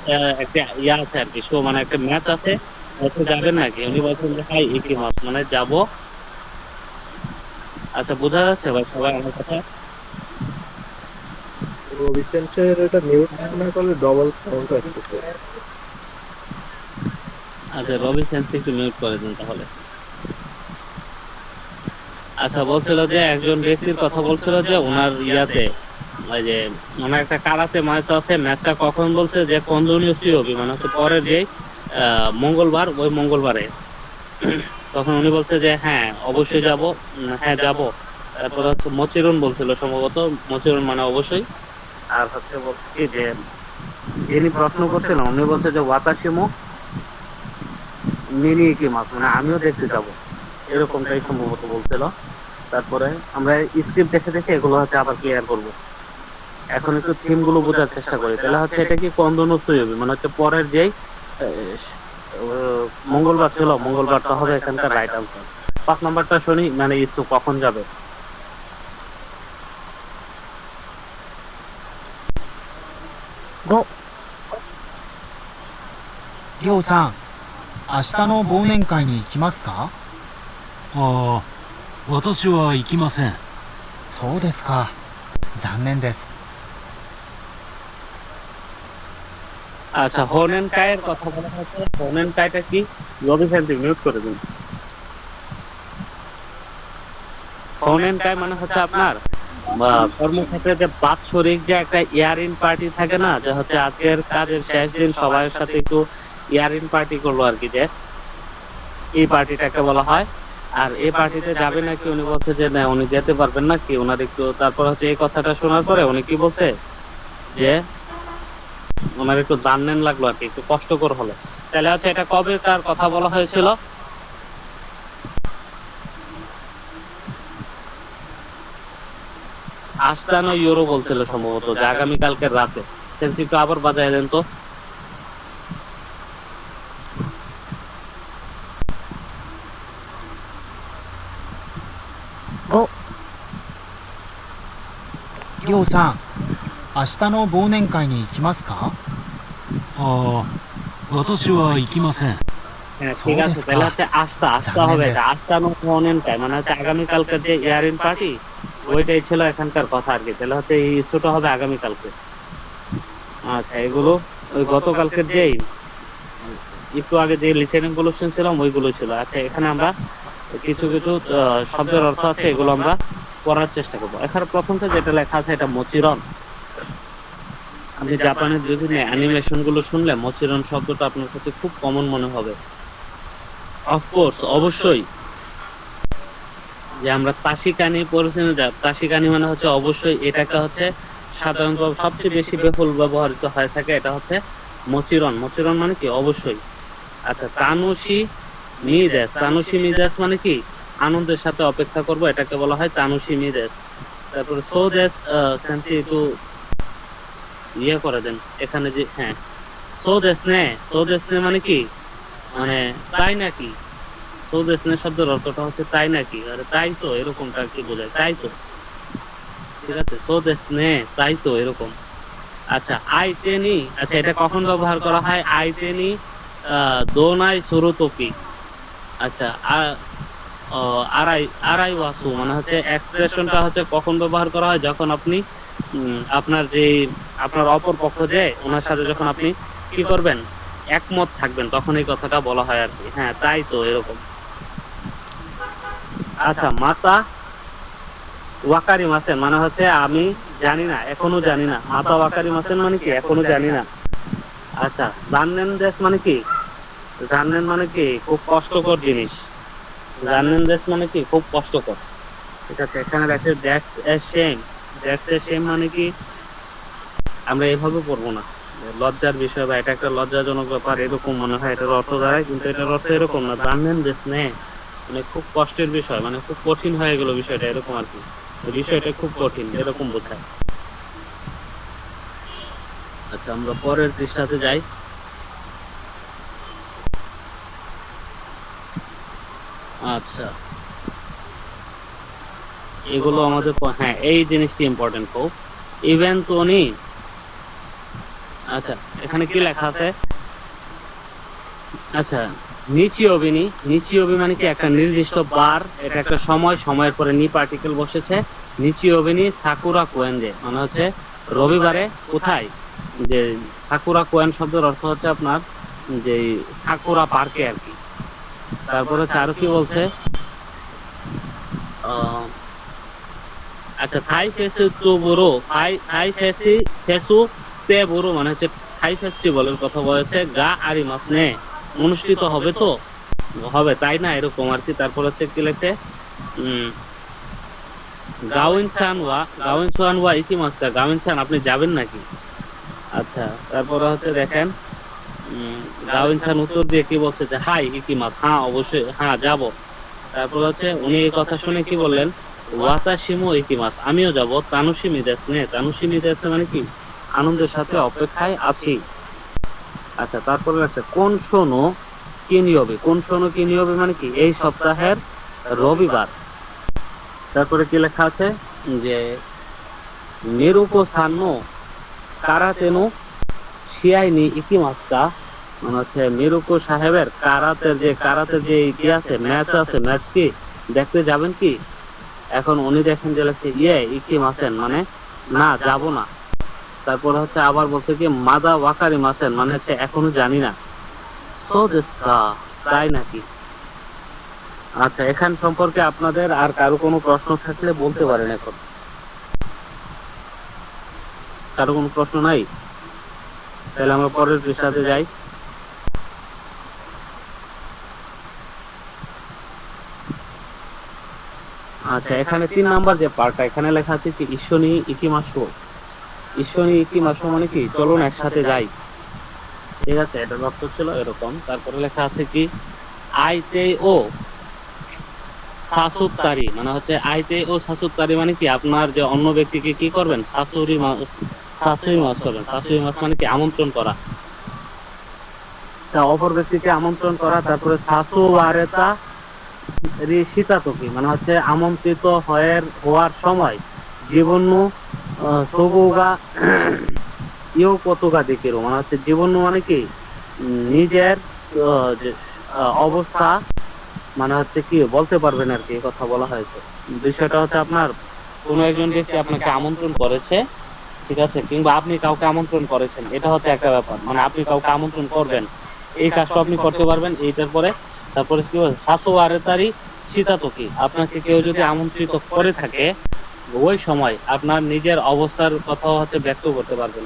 একটা ইয়া আছে আর কি, শো মানে একটা ম্যাচ আছে, হচ্ছে যাবেন নাকি? উনি বলছেন যে হাই ইকিমাস মানে যাব। আচ্ছা বোঝা যাচ্ছে ভাই সবাই আমার কথা? রবিচন্দ্রের এটা মিউট না করলে ডবল সাউন্ড আসতেছে। আচ্ছা রবি সেন্স একটু মিউট করে দিন তাহলে। আচ্ছা বলছিল যে একজন ব্যক্তির কথা বলছিল যে ওনার ইয়াতে ওই যে মানে একটা কারাতে ম্যাচ আছে, ম্যাচটা কখন বলছে যে কন্দনীয় হবে মানে হচ্ছে পরের যে মঙ্গলবার, ওই মঙ্গলবারে। তখন উনি বলছে যে হ্যাঁ অবশ্যই যাব, হ্যাঁ যাব। তারপরে হচ্ছে মচিরুন বলছিল সম্ভবত, মচিরুন মানে অবশ্যই। আর হচ্ছে বলছে কি যে যিনি প্রশ্ন করছিলেন উনি বলছে যে ওয়াতাশিমো মিনি কি মাছ, মানে আমিও দেখতে যাব, এরকমটাই সম্ভবত বলছিল। তারপরে আমরা স্ক্রিপ্ট দেখে দেখে এগুলো হচ্ছে আবার ক্লিয়ার করব। এখন একটু থিম গুলো বোঝার চেষ্টা করি। তাহলে হচ্ছে এটা কি কন্দনস্তই হবে, মানে হচ্ছে পরের যেই মঙ্গলবার ছিল, মঙ্গলবারটা হবে এখানকার রাইট আনসার। 5 নাম্বারটা শুনি, মানে ইচ্ছু কখন যাবে। 5、りょうさん、明日の忘年会に行きますか？ああ、私は行きません。そうですか。残念です。 আচ্ছা, হোনেন কায়ের কথা বলা হচ্ছে। হোনেন কাইটা কি? রবি ফ্যান্সি মিউট করে দিন। হোনেন কাই মানে হচ্ছে আপনার কর্মক্ষেত্রে যে বাৎসরিক যে একটা ইয়ার ইন পার্টি থাকে না, যে হচ্ছে আজকের কাজের শেষ দিন সবার সাথে একটু ইয়ার ইন পার্টি করলো আর কি, যে এই পার্টিটাকে বলা হয়। আর এই পার্টিতে যাবে নাকি উনি বলছে যে না উনি যেতে পারবেন না কি, ওনার একটু। তারপর হচ্ছে এই কথাটা শোনার পরে উনি কি বলছে যে ওনার একটু জাননেন লাগলো আর কি, একটু কষ্টকর হলো। তাহলে হচ্ছে এটা কবে তার কথা বলা হয়েছিল? আস্তানো ইউরো বলছিল সম্ভবত, যে আগামীকালকের রাতে। সেন্স একটু আবার বাজায় দেন তো।5、りょうさん、明日の忘年会に行きますか？ああ、私は行きません。 হ্যাঁ ঠিক আছে, তাহলে হচ্ছে আস্তা হবে। আস্তানো হোনেন কাই মানে হচ্ছে আগামীকালকের যে ইয়ার ইন পার্টি, ওইটাই ছিল এখানকার কথা আর কি। তাহলে হচ্ছে এই ইস্যুটা হবে আগামীকালকে। আচ্ছা, এগুলো ওই গতকালকের যেই একটু আগে যে লিসেনিং গুলো শুনছিলাম ওইগুলো ছিল। আচ্ছা, এখানে আমরা কিছু কিছু শব্দের অর্থ আছে, এগুলো আমরা পড়ার চেষ্টা করবো। এখানে প্রথমটা যেটা লেখা আছে এটা মচিরন। আপনি জাপানের বিভিন্ন অ্যানিমেশন গুলো শুনলে মচিরন শব্দটা আপনার কাছে খুব কমন মনে হবে। অফকোর্স, অবশ্যই। যে আমরা তাসিকানি পড়েছি না, তাসিকানি মানে হচ্ছে অবশ্যই। এটাকে হচ্ছে সাধারণত সবচেয়ে বেশি বহুল ব্যবহৃত হয়ে থাকে, এটা হচ্ছে মচিরন। মচিরন মানে কি? অবশ্যই। আচ্ছা, তানুশি মিজাজ। তানুশি মিজাজ মানে কি? আনন্দের সাথে অপেক্ষা করব, এটাকে বলা হয় তানুশি মিজাজ। তারপরে সোদেস সেন্সি একটু ইয়ে করে দেন এখানে, যে হ্যাঁ সোদেস নে। সোদেস নে মানে কি? মানে তাই নাকি। সোদেস নে শব্দের অর্থটা হচ্ছে তাই নাকি, আরে তাই তো, এরকমটা কি বোঝায়, তাই তো। ঠিক আছে, সোদেস নে তাই তো, এরকম। আচ্ছা, আইতেনি। আচ্ছা, এটা কখন ব্যবহার করা হয়? আইতেনি দোনাই সুরুতোপি। আচ্ছা, আড়াই আড়াই ওয়াসু মানে হচ্ছে এক্সপ্রেশনটা হচ্ছে কখন ব্যবহার করা হয়? যখন আপনি আপনার যে আপনার অপর পক্ষ যে ওনার সাথে যখন আপনি কি করবেন, একমত থাকবেন, তখন এই কথাটা বলা হয় আর কি। হ্যাঁ তাই তো, এরকম। আচ্ছা, মাতা ওয়াকারি মাসেন মানে হচ্ছে আমি জানি না, এখনো জানি না। মাতা ওয়াকারি মাসেন মানে কি? এখনো জানি না। আচ্ছা, জানেন দেশ মানে কি? জানেন মানে কি? খুব কষ্টকর জিনিস। জানেন দেশ মানে কি? খুব কষ্টকর। ঠিক আছে, এখানে দেখে that's a shame. That's a shame মানে কি? আমরা এভাবে পড়বো না, লজ্জার বিষয় বা এটা একটা লজ্জাজনক ব্যাপার এরকম মনে হয় এটার অর্থ দাঁড়ায়, কিন্তু এটার অর্থ এরকম না। জানেন দেশ নে মানে খুব কষ্টের বিষয়, মানে খুব কঠিন হয়ে গেল বিষয়টা, এরকম আর কি। বিষয়টা খুব কঠিন, এরকম বোঝায়। আচ্ছা, আমরা পরের পৃষ্ঠাতে যাই। আচ্ছা, এগুলো আমাদের হ্যাঁ এই জিনিসটি ইম্পর্টেন্ট খুব। ইভেন্ট উনি। আচ্ছা, এখানে কি লেখা আছে? আচ্ছা, নিচিওবিনি। নিচিওবি মানে কি? একটা নির্দিষ্ট বার, এটা একটা সময়, সময়ের পরে নি পার্টিকেল বসেছে। নিচিওবিনি সাকুরা কোয়েনজে মানে হচ্ছে রবিবারে কোথায়? যে সাকুরা কোয়েন শব্দের অর্থ হচ্ছে আপনার যে সাকুরা পার্কে আর কি। তারপরে হচ্ছে আরো কি বলছে? আচ্ছা, থাই ফেসু তো বড়, ফেসু তে বড় মানে হচ্ছে থাই ফেস্টিভ্যালের কথা বলেছে, গা আরি মাস নে অনুষ্ঠিত হবে তো, হবে তাই না, এরকম আর কি। তারপর হচ্ছে কি লেখে, গাওয়েন ওয়া ইকিমাস্কা, গাওয়েন আপনি যাবেন নাকি? আচ্ছা, তারপরে হচ্ছে দেখেন, গাওয়েন উত্তর দিয়ে কি বলছে যে হাই ইকিমাস, হ্যাঁ অবশ্যই, হ্যাঁ যাব। তারপর হচ্ছে উনি এই কথা শুনে কি বললেন, ওয়াতাশিমো ইকিমাস, আমিও যাব। তানুশিমি দেসনে, তানুশিমি দেসনে মানে কি, আনন্দের সাথে অপেক্ষায় আছি। আচ্ছা, তারপরে আছে কোন শোনো কি নিয়বে, কোন শোনো কি নিয়বে মানে কি, এই সপ্তাহের রবিবার। তারপরে কি লেখা আছে যে মেরুকো সান্নো কারাতেনো শিয়াইনি ইকিমাস্কা, মানে হচ্ছে মিরুকো সাহেবের কারাতে যে কি আছে, ম্যাচ আছে, ম্যাচ কি দেখতে যাবেন কি? এখন উনি দেখেন যে লেখছে ইকি মাসেন মানে না, যাব না। তারপর হচ্ছে আবার বলছে কি মাদা ওয়াকারি মাসেন মানে হচ্ছে এখনো জানি না। সো দেশকা, তাই নাকি? আচ্ছা, এখান সম্পর্কে আপনাদের আর কারো কোনো প্রশ্ন থাকলে বলতে পারেন। এখন কারো কোনো প্রশ্ন নাই? তাহলে আমরা পরের পৃষ্ঠাতে যাই। আচ্ছা, এখানে 3 নাম্বার যে পার্টটা, এখানে লেখা আছে কি ইশ্বনি ইকিমাসো মানে কি চলুন একসাথে যাই, ঠিক আছে, এটার অর্থ ছিল এরকম। তারপরে লেখা আছে কি আইতে ও শাশুত্তারি, মানে হচ্ছে আইতে ও শাশুত্তারি মানে কি আপনার যে অন্য ব্যক্তিকে কি করবেন, শাশুড়ি মাস করবেন। শাশুড়ি মাস মানে কি আমন্ত্রণ করা, তা অপর ব্যক্তিকে আমন্ত্রণ করা। তারপরে শাশু আরেতা ঋষিতাতকি মানে হচ্ছে আমন্ত্রিত হওয়ার সময় জীবনু সবুগা ইউ কতগা দেখিরো মানে হচ্ছে জীবনু মানে কি নিজের যে অবস্থা মানে হচ্ছে কি বলতে পারবেন আর কি, এই কথা বলা হয়েছে। বিষয়টা হচ্ছে আপনার কোনো একজন ব্যক্তি আপনাকে আমন্ত্রণ করেছে, ঠিক আছে, কিংবা আপনি কাউকে আমন্ত্রণ করেছেন, এটা হচ্ছে একটা ব্যাপার, মানে আপনি কাউকে আমন্ত্রণ করবেন, এই কাজটা আপনি করতে পারবেন এইটার পরে। তারপরে কি বলে শাশু আরেতারি শীতাতকি, আপনাকে কেউ যদি আমন্ত্রিত করে থাকে ওই সময় আপনার নিজের অবস্থার কথা হচ্ছে ব্যক্ত করতে পারবেন,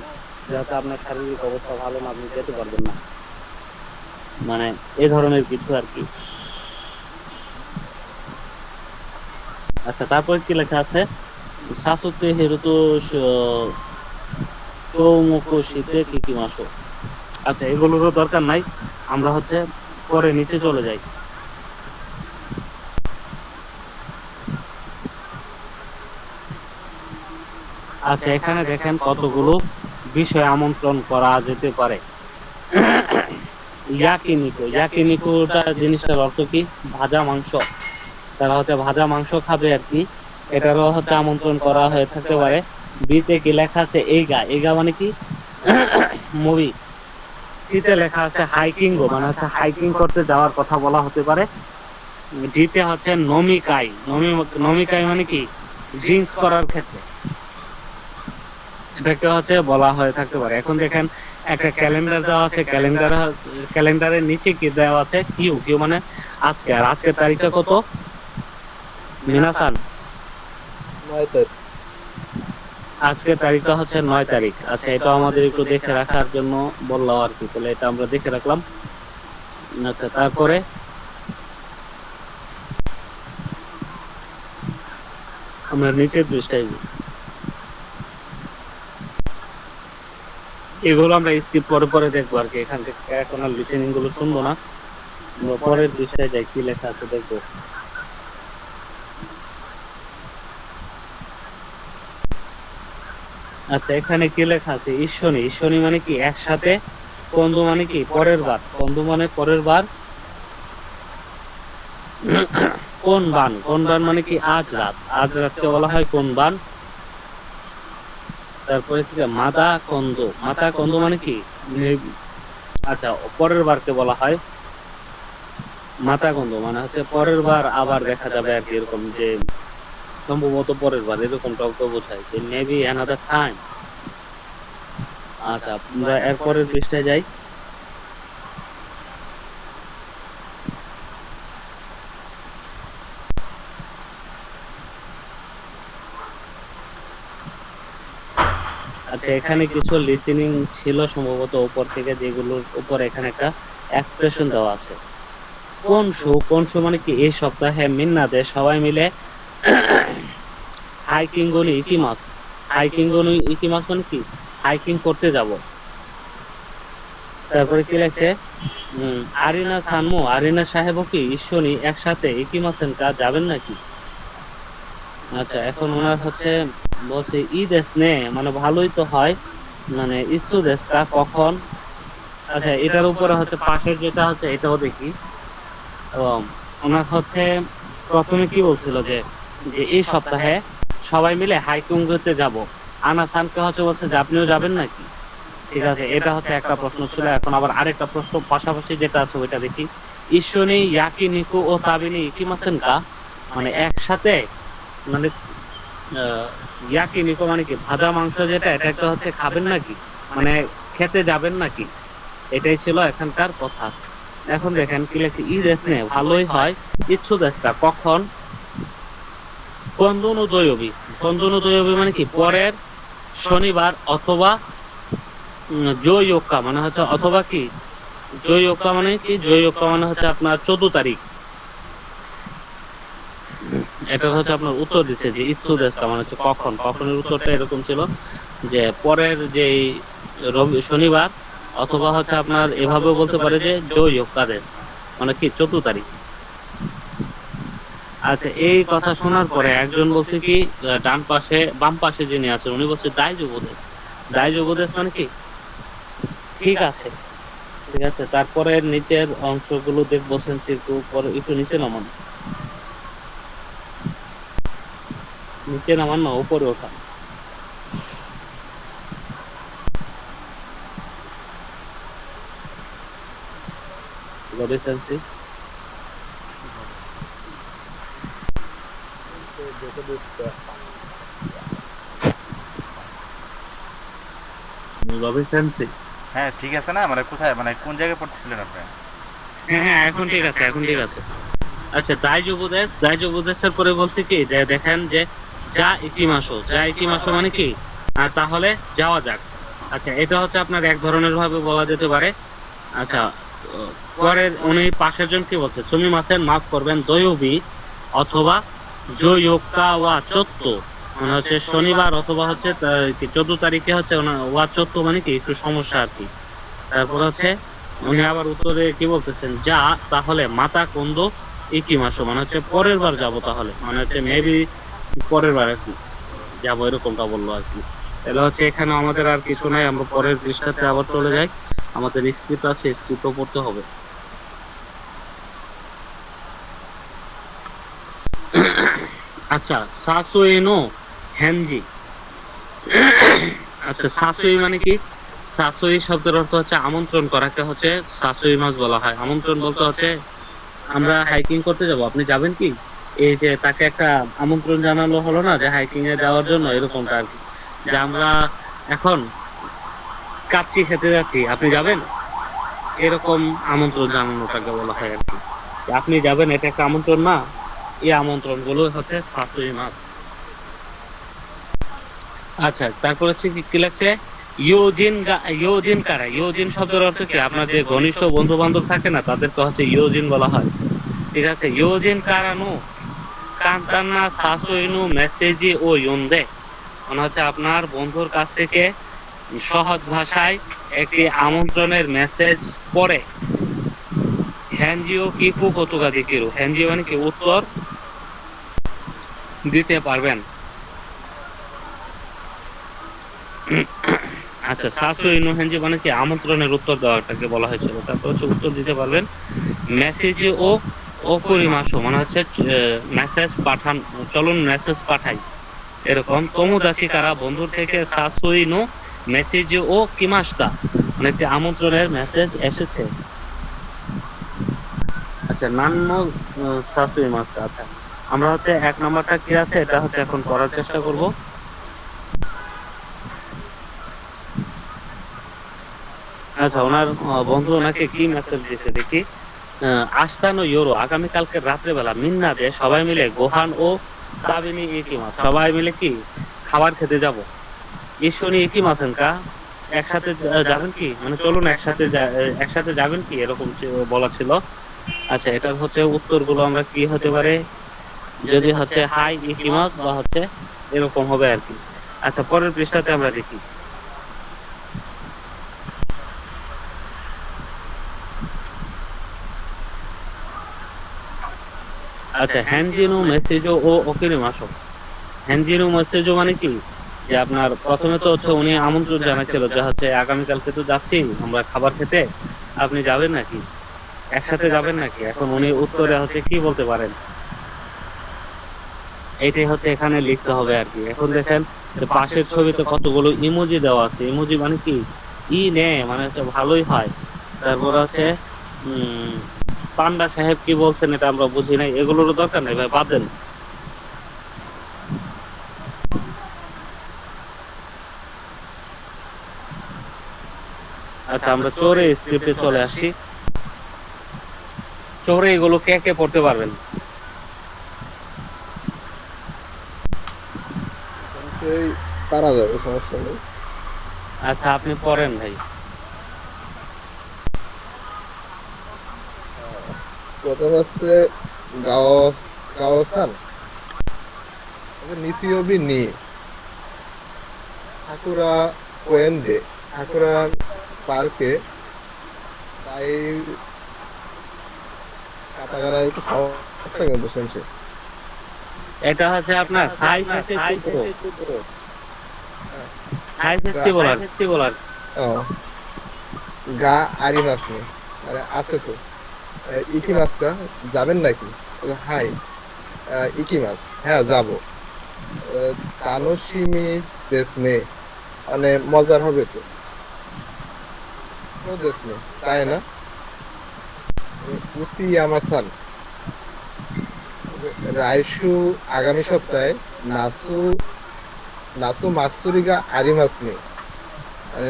যাতে আপনার শারীরিক অবস্থা ভালো না, আপনি যেতে পারবেন না, মানে এই ধরনের কিছু আর কি। আচ্ছা, তারপরে কি লেখা আছে শাশুতে হেরুতো চৌমুখো শীতে কি মাসো। আচ্ছা, এগুলোরও দরকার নাই, আমরা হচ্ছে পরে নিচে চলে যাই। আচ্ছা, এখানে দেখেন কতগুলো বিষয় আমন্ত্রণ করা যেতে পারে। ইয়াকিনিকোটা জিনিসটার অর্থ কি, ভাজা মাংস, তারা হচ্ছে ভাজা মাংস খাবে আর কি, এটারও হচ্ছে আমন্ত্রণ করা হয়ে থাকতে পারে। বিতে কি লেখা আছে এগা মানে কি মুভি। সিতে লেখা আছে হাইকিং মানে হচ্ছে হাইকিং করতে যাওয়ার কথা বলা হতে পারে। ডিতে হচ্ছে নমিকাই মানে কি ড্রিঙ্কস করার ক্ষেত্রে, এটাকে হচ্ছে বলা হয়ে থাকতে পারে। এখন দেখেন একটা ক্যালেন্ডার দেওয়া আছে, ক্যালেন্ডারের নিচে কি দেওয়া আছে কিউ মানে আজকে, আর আজকের তারিখটা কত মিনাসান? 9 তারিখ। আজকের তারিখটা হচ্ছে 9 তারিখ। আচ্ছা, এটা আমাদের একটু দেখে রাখার জন্য বললাম আর কি, তাহলে এটা আমরা দেখে রাখলাম। আচ্ছা, তারপরে আমরা নিচের পৃষ্ঠায় এগুলো আমরা স্কিপ পরে দেখবো আর কি, এখান থেকে এখন আর লিসেনিং গুলো শুনবো না, আমরা পরের পৃষ্ঠায় যাই কি লেখা আছে দেখবো। আচ্ছা, এখানে কি লেখা আছে ঈশ্বনী মানে কি একসাথে, কন্দু মানে কি পরের বার, কন্দু মানে পরের বার, কোন বান মানে কি আজ রাতকে বলা হয় কোন বান। তারপরে মাতা কন্দ মানে কি, আচ্ছা পরের বারকে বলা হয় মাতা কন্দ, মানে হচ্ছে পরের বার আবার দেখা যাবে আর কি, এরকম যে সম্ভবত পরের বার এরকমটাও বোঝায় যে মেবি অ্যানাদার টাইম। আচ্ছা, আমরা এরপরের পৃষ্ঠায় যাই। আচ্ছা, এখানে কিছু লিসেনিং ছিল সম্ভবত উপর থেকে, যেগুলোর উপর এখানে একটা এক্সপ্রেশন দেওয়া আছে। কোন শো মানে কি এই সপ্তাহে মিন্নাদের সবাই মিলে হাইকিং গনি ইকিমাস। হাইকিং গনি ইকিমাস মানে কি হাইকিং করতে যাব। তারপরে কি লেখছে, আরিনা সানমো আরিনা সাহেবও কি ঈশ্বরী একসাথে ইকিমাসেন কা যাবেন নাকি। আচ্ছা, এখন ওনার হচ্ছে বলছে ই দেশ নে মানে ভালোই তো হয়, মানে ইচ্ছু দেশ কা কখন। আচ্ছা, এটার উপরে হচ্ছে পাশের যেটা হচ্ছে এটাও দেখি। এবং ওনার হচ্ছে প্রথমে কি বলছিল যে যে এই সপ্তাহে সবাই মিলে হাইকিং করতে যাব। আনা সানকে হচ্ছে বলছে যে আপনিও যাবেন নাকি। ঠিক আছে, এটা হচ্ছে একটা প্রশ্ন ছিল। এখন আবার আরেকটা প্রশ্ন পাশাপাশি যেটা আছে ওইটা দেখি। ঈশ্বনী ইয়াকি নিকু ও তাবিনি ইকিমাসেন কা, মানে একসাথে মানে ইয়াকি নিকো মানে কি ভাজা মাংস যেটা, এটা একটা হচ্ছে খাবেন নাকি, মানে খেতে যাবেন নাকি, এটাই ছিল এখানকার কথা। এখন দেখেন কি লেখছে, ই দেশে ভালোই হয় ইচ্ছু দেশটা কখন। কন্দনুদয়বী, কন্দনুদয়বী মানে কি পরের শনিবার অথবা জয়োক্কা মানে হচ্ছে অথবা কি জয়োক্কা মানে কি, জয়োক্কা মানে হচ্ছে আপনার 14 তারিখ। এটা হচ্ছে আপনার উত্তর দিচ্ছে যে ইচ্ছু দেশটা মানে হচ্ছে কখন। কখনের উত্তরটা এরকম ছিল যে পরের যে রবি শনিবার অথবা হচ্ছে আপনার এভাবে বলতে পারে যে জয়োক্কা দেশ মানে কি 14 তারিখ। আচ্ছা, এই কথা শোনার পরে একজন বলছে কি ডান পাশে বাম পাশে যিনি আছেন উনি বলছে দাইজ উপদেশ। দাইজ উপদেশ মানে কি ঠিক আছে, ঠিক আছে। তারপরে নিচের অংশগুলো দেখবো সেন্সিকু পরে একটু নিচে নামান, নিচে নামান না উপরে ওঠা। রবি সেন্সি রবি সেন্সি। হ্যাঁ ঠিক আছে না, মানে কোথায় মানে কোন জায়গায় পড়তেছিলেন আপনি? হ্যাঁ হ্যাঁ, এখন ঠিক আছে, এখন ঠিক আছে। আচ্ছা, দাইজ উপদেশের পরে বলছে কি যে দেখেন যে যা ইতিমাসো মানে কি তাহলে যাওয়া যাক। আচ্ছা, এটা হচ্ছে আপনার এক ধরনের ভাবে বলা যেতে পারে। আচ্ছা, পরে উনি পাশের জন কি বলছে, তুমি মাসের মাফ করবেন দয়োবি অথবা জয়োক্কা ওয়া চত্ব মানে হচ্ছে শনিবার অথবা হচ্ছে 14 তারিখে হচ্ছে ওয়া চত্ব মানে কি একটু সমস্যা আর কি। তারপর হচ্ছে উনি আবার উত্তরে কি বলতেছেন, যা তাহলে মাতা কন্দ ইকি মাসো মানে হচ্ছে পরের বার যাবো, তাহলে মানে হচ্ছে মেবি পরের বার আর কি যাবো, এরকমটা বললো আর কি। তাহলে হচ্ছে এখানে আমাদের আর কিছু নাই, আমরা পরের পৃষ্ঠাতে আবার চলে যাই। আমাদের স্ক্রিপ্ট আছে, স্ক্রিপ্টও পড়তে হবে। আচ্ছা, সাসুই নো হেনজি। আচ্ছা, সাসুই মানে কি, সাসুই শব্দের অর্থ হচ্ছে আমন্ত্রণ করাকে হচ্ছে সাসুই মাস বলা হয়। আমন্ত্রণ বলতে হচ্ছে আমরা হাইকিং করতে যাব, আপনি যাবেন কি, এই যে তাকে একটা আমন্ত্রণ জানানো হলো না যে হাইকিং এ যাওয়ার জন্য, এরকমটা আর কি। যে আমরা এখন কাচ্চি খেতে যাচ্ছি, আপনি যাবেন, এরকম আমন্ত্রণ জানানোটাকে বলা হয় আর কি। আপনি যাবেন এটা একটা আমন্ত্রণ না, এই আমন্ত্রণ গুলো হচ্ছে সাসুই মাস। আচ্ছা, তারপর হচ্ছে কি লাগছে, ইয়োজিন কারা। ইয়োজিন শব্দের অর্থ কি, আপনার যে ঘনিষ্ঠ বন্ধু বান্ধব থাকে না তাদেরকে হচ্ছে ইয়োজিন বলা হয়। ঠিক আছে, ইয়োজিন কারানো কান্তান্না সাসুইনু মেসেজি ও ইউনদে মানে হচ্ছে আপনার বন্ধুর কাছ থেকে সহজ ভাষায় একটি আমন্ত্রণের মেসেজ পড়ে হ্যানজিও কিপু কতুকা দিকিরু। হ্যানজিও মানে কি উত্তর দিতে পারবেন। আচ্ছা, সাসুই নো হেনজি মানে কি আমন্ত্রণের উত্তর দেওয়াটাকে বলা হয়েছিল। তারপর হচ্ছে উত্তর দিতে পারবেন। মেসেজ ও অপরিমাসো মানে হচ্ছে মেসেজ পাঠান, চলুন মেসেজ পাঠাই, এরকম। তমুদাসি কারা বন্ধুর থেকে সাসুই নো মেসেজ ও কিমাস্তা মানে একটি আমন্ত্রণের মেসেজ এসেছে। আচ্ছা, নান্ন সাসুই মাসটা। আচ্ছা, আমরা হচ্ছে 1 নাম্বারটা কি আছে এটা হচ্ছে এখন করার চেষ্টা করব। আচ্ছা, ওনার বন্ধু ওনাকে কি মেসেজ দিয়েছে দেখি। আস্তানো ইউরো আগামীকালকে রাত্রেবেলা মিন্নাদে সবাই মিলে গোহান ও তাবিনি ইকিমাস সবাই মিলে কি খাবার খেতে যাব। ঈশ্বরী কি মাসেন কা একসাথে যাবেন কি, মানে চলুন একসাথে যাবেন কি, এরকম বলা ছিল। আচ্ছা, এটা হচ্ছে উত্তরগুলো আমরা কি হতে পারে, যদি হচ্ছে হাই ইকিমাস বা হচ্ছে এরকম হবে আর কি। আচ্ছা, পরের পৃষ্ঠাতে আমরা দেখি। আচ্ছা, হ্যান্ডিনো মেসেজও ও ওকিরে মাসো। হ্যান্ডিনো মেসেজও মানে কি, যে আপনার প্রথমে তো হচ্ছে উনি আমন্ত্রণ জানাচ্ছিল যে হচ্ছে আগামীকালকে তো যাচ্ছি আমরা খাবার খেতে, আপনি যাবেন নাকি, একসাথে যাবেন নাকি। এখন উনি উত্তরে হচ্ছে কি বলতে পারেন, এইটাই হচ্ছে এখানে লিখতে হবে আর কি। এখন দেখেন যে পাশের ছবিতে কতগুলো ইমোজি দেওয়া আছে। ইমোজি মানে কি, নে মানে হচ্ছে ভালোই হয়। তারপর হচ্ছে পান্ডা সাহেব কি বলছেন এটা আমরা বুঝি নাই, এগুলোরও দরকার নেই ভাই, বাদ দেন। আচ্ছা, আমরা চোরে স্ক্রিপ্টে চলে আসি। চোরে এগুলো কে কে পড়তে পারবেন? সেই পারা যাবে, সমস্যা নেই। আচ্ছা, আপনি পড়েন ভাই। প্রথম হচ্ছে গাওস গাওসান, নিসিওবি নি সাকুরা কোয়েন্ডে, সাকুরার পার্কে, তাই কাটাগারা একটু সমস্যা কিন্তু শুনছি। এটা হচ্ছে আপনার হাই ফেস্টিভ্যাল। ও, গা আরিমাস নি, মানে আছে তো। ইকিমাসকা, যাবেন নাকি? হাই, ইকিমাস, হ্যাঁ যাবো। তানোশিমি দেসনে, মানে মজার হবে তো। সো দেসনে, তাই না? উসি ইয়ামাসান, রাইসু আগামী সপ্তাহে নাসু নাসু মাসুরিগা আরিমাসনি, মানে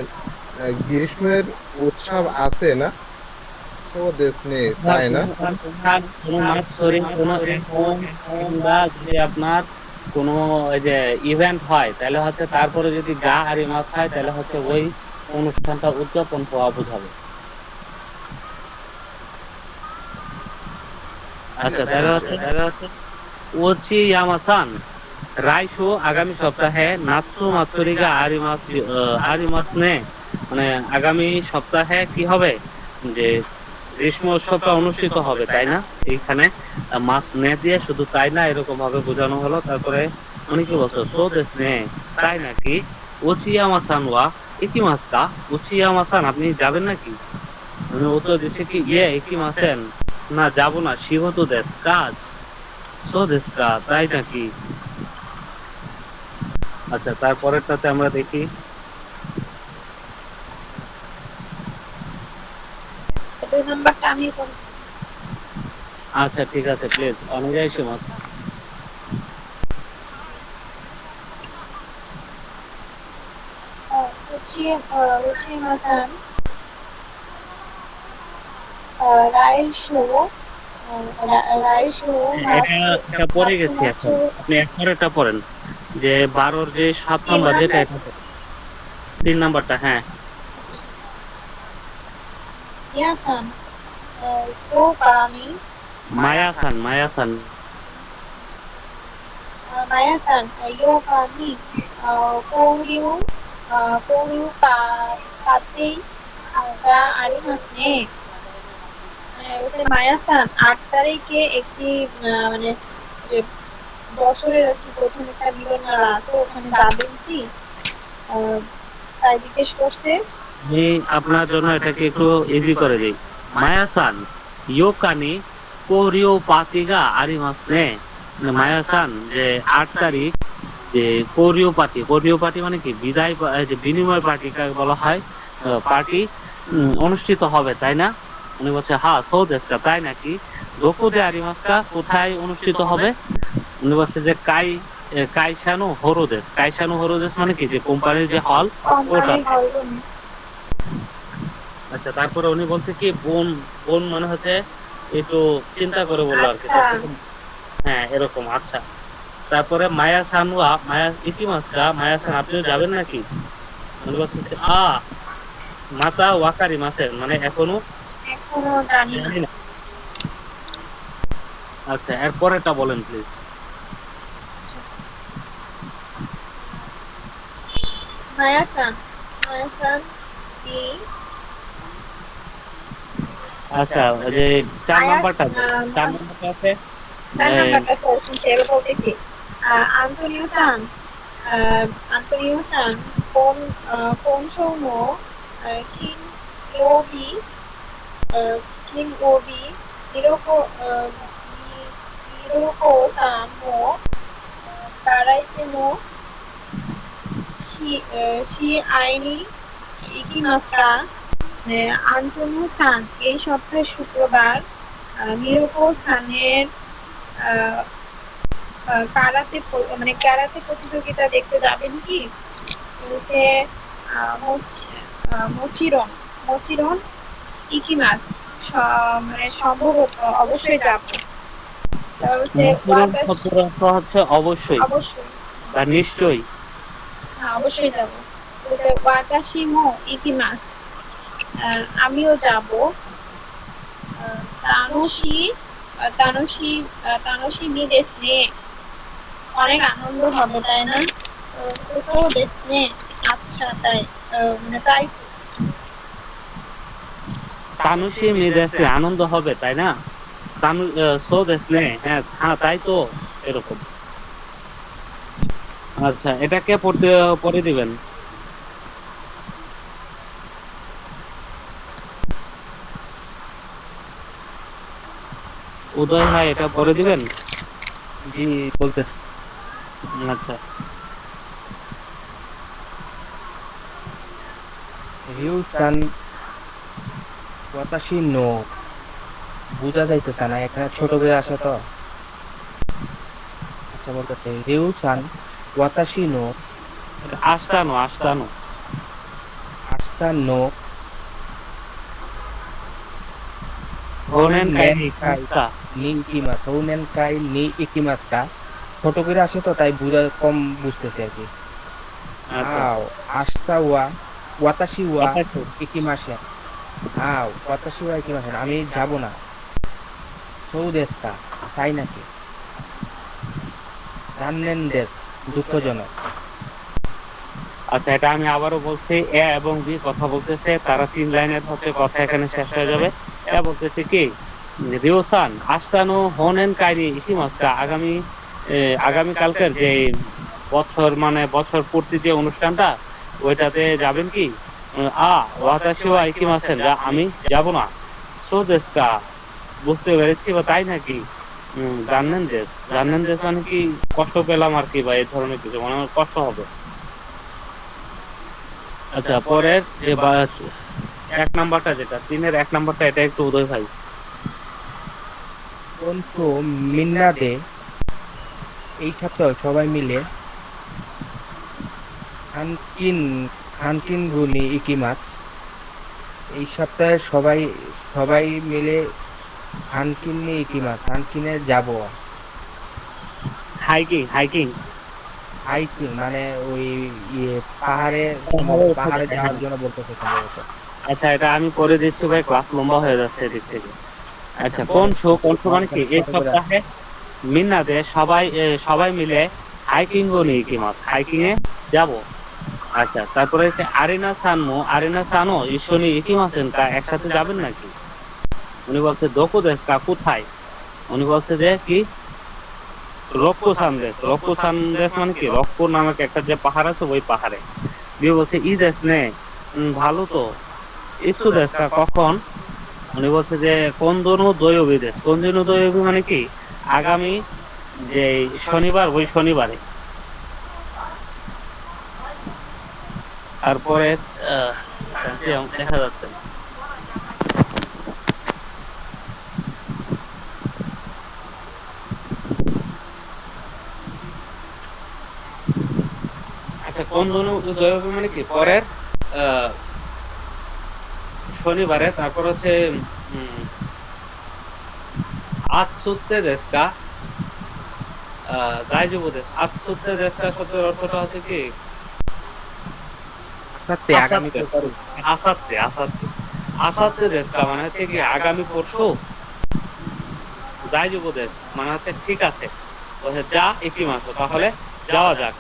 গ্রীষ্মের উৎসব আছে না? সো দেসনে, তাই না? যদি আপনার কোনো ওই যে ইভেন্ট হয় তাহলে হচ্ছে তারপরে যদি গা আর মাছ হয় তাহলে হচ্ছে ওই অনুষ্ঠানটা উদযাপন হওয়া বোঝাবে। আচ্ছা, তাহলে হচ্ছে ওচি ইয়ামাসান রাইশো আগামী সপ্তাহে নাৎসু মাতসুরিগা আরিমাস নে, মানে আগামী সপ্তাহে কি হবে, যে গ্রীষ্ম উৎসবটা অনুষ্ঠিত হবে তাই না। এইখানে মাছ নে দিয়ে শুধু তাই না এরকম ভাবে বোঝানো হলো। তারপরে উনি কি বলছো, সো দেশ নে, তাই নাকি, উচিয়ামাসান ওয়া ইকি মাছ কা, উচিয়ামাসান আপনি যাবেন নাকি। উনি উত্তর দিচ্ছে কি, ইকি মাসেন, না যাবো না, শিবতো দেশ কাজ, সো দেশ কা, তাই নাকি। আচ্ছা, তারপরেরটাতে আমরা দেখি। আচ্ছা, ঠিক আছে, প্লিজ অনেক সমাজ। উচিমাসান রাইশু রাইশু এটা পড়ে গেছি, এখন আপনি একবারটা পড়েন, যে 12-র যে 7 নাম্বার যেটা, এটা 3 নাম্বারটা। হ্যাঁ, ইয়াসান সোকামি মায়াসান মায়াসান ইয়োকামি কোরিউ কোরিউ কাতে গা আরিমাস নে। মায়াসান 8 তারিখে একটি মানে যে বছরের আর কি প্রথম একটা মিলন মেলা আছে, ওখানে যাবেন কি? তাই জিজ্ঞেস করছে। আমি আপনার জন্য এটাকে একটু ইজি করে দিই। মায়াসান ইয়োকানি কোরিও পাতিগা আরিমাস নে, মানে মায়াসান যে 8 তারিখ যে কোরিও পার্টি মানে কি বিদায়, যে বিনিময় পার্টি বলা হয়, পার্টি অনুষ্ঠিত হবে তাই না। উনি বলছে হ্যাঁ সো দেশটা, তাই নাকি, দোকোদে আরিমাসকা, কোথায় অনুষ্ঠিত হবে। উনি বলছে যে কাইসানো হরোদেশ মানে কি, যে কোম্পানির যে হল ওটা। আচ্ছা, তারপরে উনি বলছে কি বোন মানে হচ্ছে একটু চিন্তা করে বললো আর কি। হ্যাঁ, এরকম। আচ্ছা, তারপরে মায়া সানওয়া মায়া ইকিমাসকা মায়া সান আপনিও যাবেন নাকি? উনি বলছেন যে, মাতা ওয়াকারি মাসেন মানে এখনো এখনো জানি না। জানি না। আচ্ছা এরপরেটা বলেন প্লিজ। মায়াসান মায়াসান কি আচ্ছা ওই যে 4 মায়া নাম্বারটা আছে। 4 নাম্বারটা আছে তার নাম্বারটা সরি সেটা বলতেছি। আন্তোনিও সান আন্তোনিও সান কোন কোন সময় কিন ওবি কিন ওবি হিরোকো হিরোকো সান নো কারাইতে নো শি আইনি ইকিমাস্কা আন্তোনিও সান এই সপ্তাহের শুক্রবার মিরোকো সানের আহ, মানে ক্যারাতে প্রতিযোগিতা দেখতে যাবেন কি? সে মচিরন মচিরন ইকিমাস মানে সম্ভবত অবশ্যই যাব। তারপর হচ্ছে মুকুরন শব্দের অর্থ হচ্ছে অবশ্যই অবশ্যই বা নিশ্চয়ই। হ্যাঁ অবশ্যই যাব। বলছে ওয়াতাশি মো ইকিমাস আমিও যাব। তানোশি তানোশি তানোশি মি দেশনে অনেক আনন্দ হবে তাই না? সো দেশনে আচ্ছা তাই মানে তাই তো। তানুশি মেজাজে আনন্দ হবে তাই না? তানু সো দেশনে হ্যাঁ হ্যাঁ তাই তো এরকম। আচ্ছা এটাকে পড়ে দিবেন। উদয় ভাই এটা পড়ে দিবেন। জি বলতেছি। আচ্ছা রিউসান ওয়াতাশি নো বোঝা যাইতেছে না, এখানে ছোট করে আসে তো। আচ্ছা বলতেছে রিউসান ওয়াতাশি নো আস্তানো আস্তানো আস্তা নো হোনেন কাইনি কাই কুস্তা। নি ইকিমাস হৌনেন কাই নি ইকিমাস কা ছোট করে আসে তো তাই বুঝা কম বুঝতেছে আর কি। আচ্ছা আও আস্তা ওয়া ওয়াতাশি ওয়া আচ্ছা, ইকিমাসেন ওয়াতাশি ওয়া ইকিমাসেন আমি যাব না। সৌদেশকা তাই নাকি? জানেন দেশ দুঃখজনক। আচ্ছা এটা আমি আবারও বলছি এ এবং বি কথা বলতেছে তারা 3 লাইনের হচ্ছে কথা এখানে শেষ হয়ে যাবে। এ বলতেছে কি রিওসান আস্তানো হোনেন কাইনি ইতিমাসকা আগামী কালকের যে বছর পূর্তি যে অনুষ্ঠানটা ওইটাতে যাবেন কি? ওয়াতাশিওয়া ইকিমাসেন আমি যাব না। সোদেশকা বুঝতে পেরেছি বা তাই নাকি? জানেন দেশ মানে কি কষ্ট পেলাম আর কি বা এই ধরনের কিছু মানে আমার কষ্ট হবে। আচ্ছা পরের যে 1 নাম্বারটা যেটা 3-এর 1 নাম্বারটা এটা একটু উদয় ভাই। কোনটো মিন্নাদে এই সপ্তাহে সবাই মিলে হানকিন হানকিন গুনি ইকিমাস এই সপ্তাহে সবাই সবাই মিলে হানকিন নি ইকিমাস হানকিনে যাব। হাইকিং হাইকিং মানে ওই ইয়ে পাহাড়ে পাহাড়ে যাওয়ার জন্য বলতেছে সম্ভবত। আচ্ছা এটা আমি করে দিচ্ছি ভাই ক্লাস লম্বা হয়ে যাচ্ছে এদিক থেকে। আচ্ছা কোন মানে কি এই ছোট করে সপ্তাহে মিন্নাতে সবাই মিলে হাইকিং এ যাব। আচ্ছা তারপরে হচ্ছে আরিনা সানো ইশনি ইকিমাসেন কা একসাথে যাবেন নাকি? উনি বলছে দোকো দেশ কা কোথায়? উনি বলছে যে কি রক্কোসান দেশ মানে কি রক্কো নামক একটা যে পাহাড় আছে ওই পাহাড়ে। দিয়ে বলছে ই দেশ নে ভালো তো। ইসু দেশ কা কখন? উনি বলছে যে কোন দৈবী মানে কি আগামী যে শনিবার ওই শনিবারে। তারপরে দেখা যাচ্ছে না। আচ্ছা কোন দৈবী মানে কি পরের শনিবারে। তারপর হচ্ছে আজ সূত্রে দেশকা দাইজুবু দেশ আতসুতে দেশটা শব্দের অর্থটা হচ্ছে কি আসাতে আগামী পরশু আসাতে আসাতে আসাতে দেশটা মানে হচ্ছে কি আগামী পরশু দাইজুবু দেশ মানে হচ্ছে ঠিক আছে বলছে যা ইকিমাসো তাহলে যাওয়া যাক।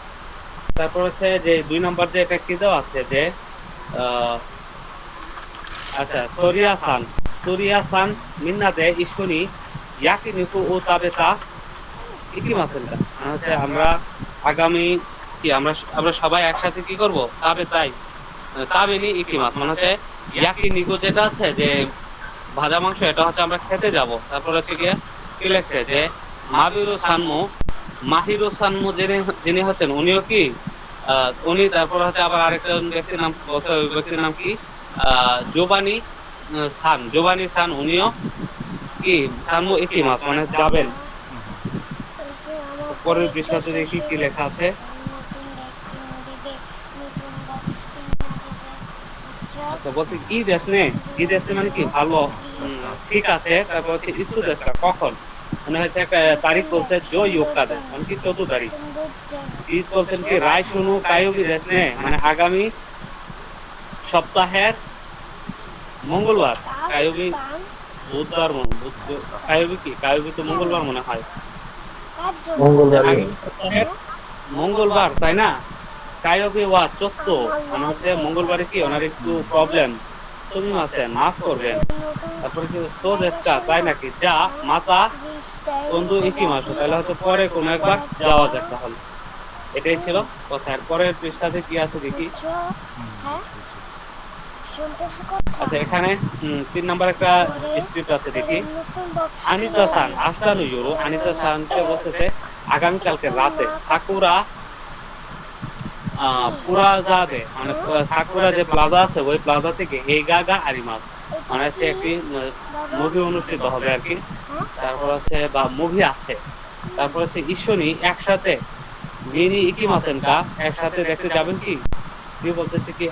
তারপর হচ্ছে যে 2 নম্বর যে এটা কি দেওয়া আছে যে আচ্ছা সোরিয়া সান মিন্নাতে ইস্কুনি ইয়াকি নিকু ও তাবেতা ইকিমাসেনকা মানে হচ্ছে আমরা আগামী কি আমরা সবাই একসাথে কি করব তাবে তাই তাবেনি ইকিমাস মানে হচ্ছে ইয়াকি নিকু যেটা আছে যে ভাজা মাংস এটা হচ্ছে আমরা খেতে যাব। তারপর হচ্ছে কি লেখছে যে মাহিরো সানমু যিনি হচ্ছেন উনিও কি উনি তারপর হচ্ছে আবার আরেকটা ব্যক্তির নাম বলছে ওই ব্যক্তির নাম কি জোবানি সান উনিও কি সানমু ইকিমাস মানে যাবেন। পরের পৃষ্ঠাতে দেখি কি লেখা আছে আচ্ছা বলছি ই দেশ মানে কি ভালো ঠিক আছে। তারপর হচ্ছে ইসু দেশটা কখন মানে হচ্ছে একটা তারিখ বলছে জো ইয়োক্কা দেশ মানে কি 14 তারিখ। ঈদ বলছেন কি রায় শুনু কায়ুবি দেশ মানে আগামী সপ্তাহের মঙ্গলবার কায়ুবি বুধবার কায়ুবি তো মঙ্গলবার মনে হয় মঙ্গলবার আগামী সপ্তাহের মঙ্গলবার তাই না কায়ুবি ওয়া চোদ্দ মানে হচ্ছে মঙ্গলবারে কি ওনার একটু প্রবলেম তুমি আছেন মাফ করবেন। তারপরে কি তো দেশটা তাই নাকি যা মাতা বন্ধু ইকিমাসো তাহলে হয়তো পরে কোনো একবার যাওয়া যাক তাহলে এটাই ছিল কথা। আর পরের পৃষ্ঠাতে কি আছে দেখি আচ্ছা এখানে 3 নাম্বার একটা স্ক্রিপ্ট আছে দেখি আনিতা সান আসানো ইউরো আনিতা সানকে বলতেছে আগামীকালকে রাতে পুরাজাদে মানে সাকুরা যে প্লাজা আছে ওই প্লাজা থেকে এইগাগা আরিমাস মানে হচ্ছে একটি মুভি অনুষ্ঠিত হবে আর কি। তারপর হচ্ছে বা মুভি আছে। তারপর হচ্ছে ঈশ্বনী একসাথে মিনি ইকিমাসেনকা একসাথে দেখতে যাবেন কি বলতেছে কি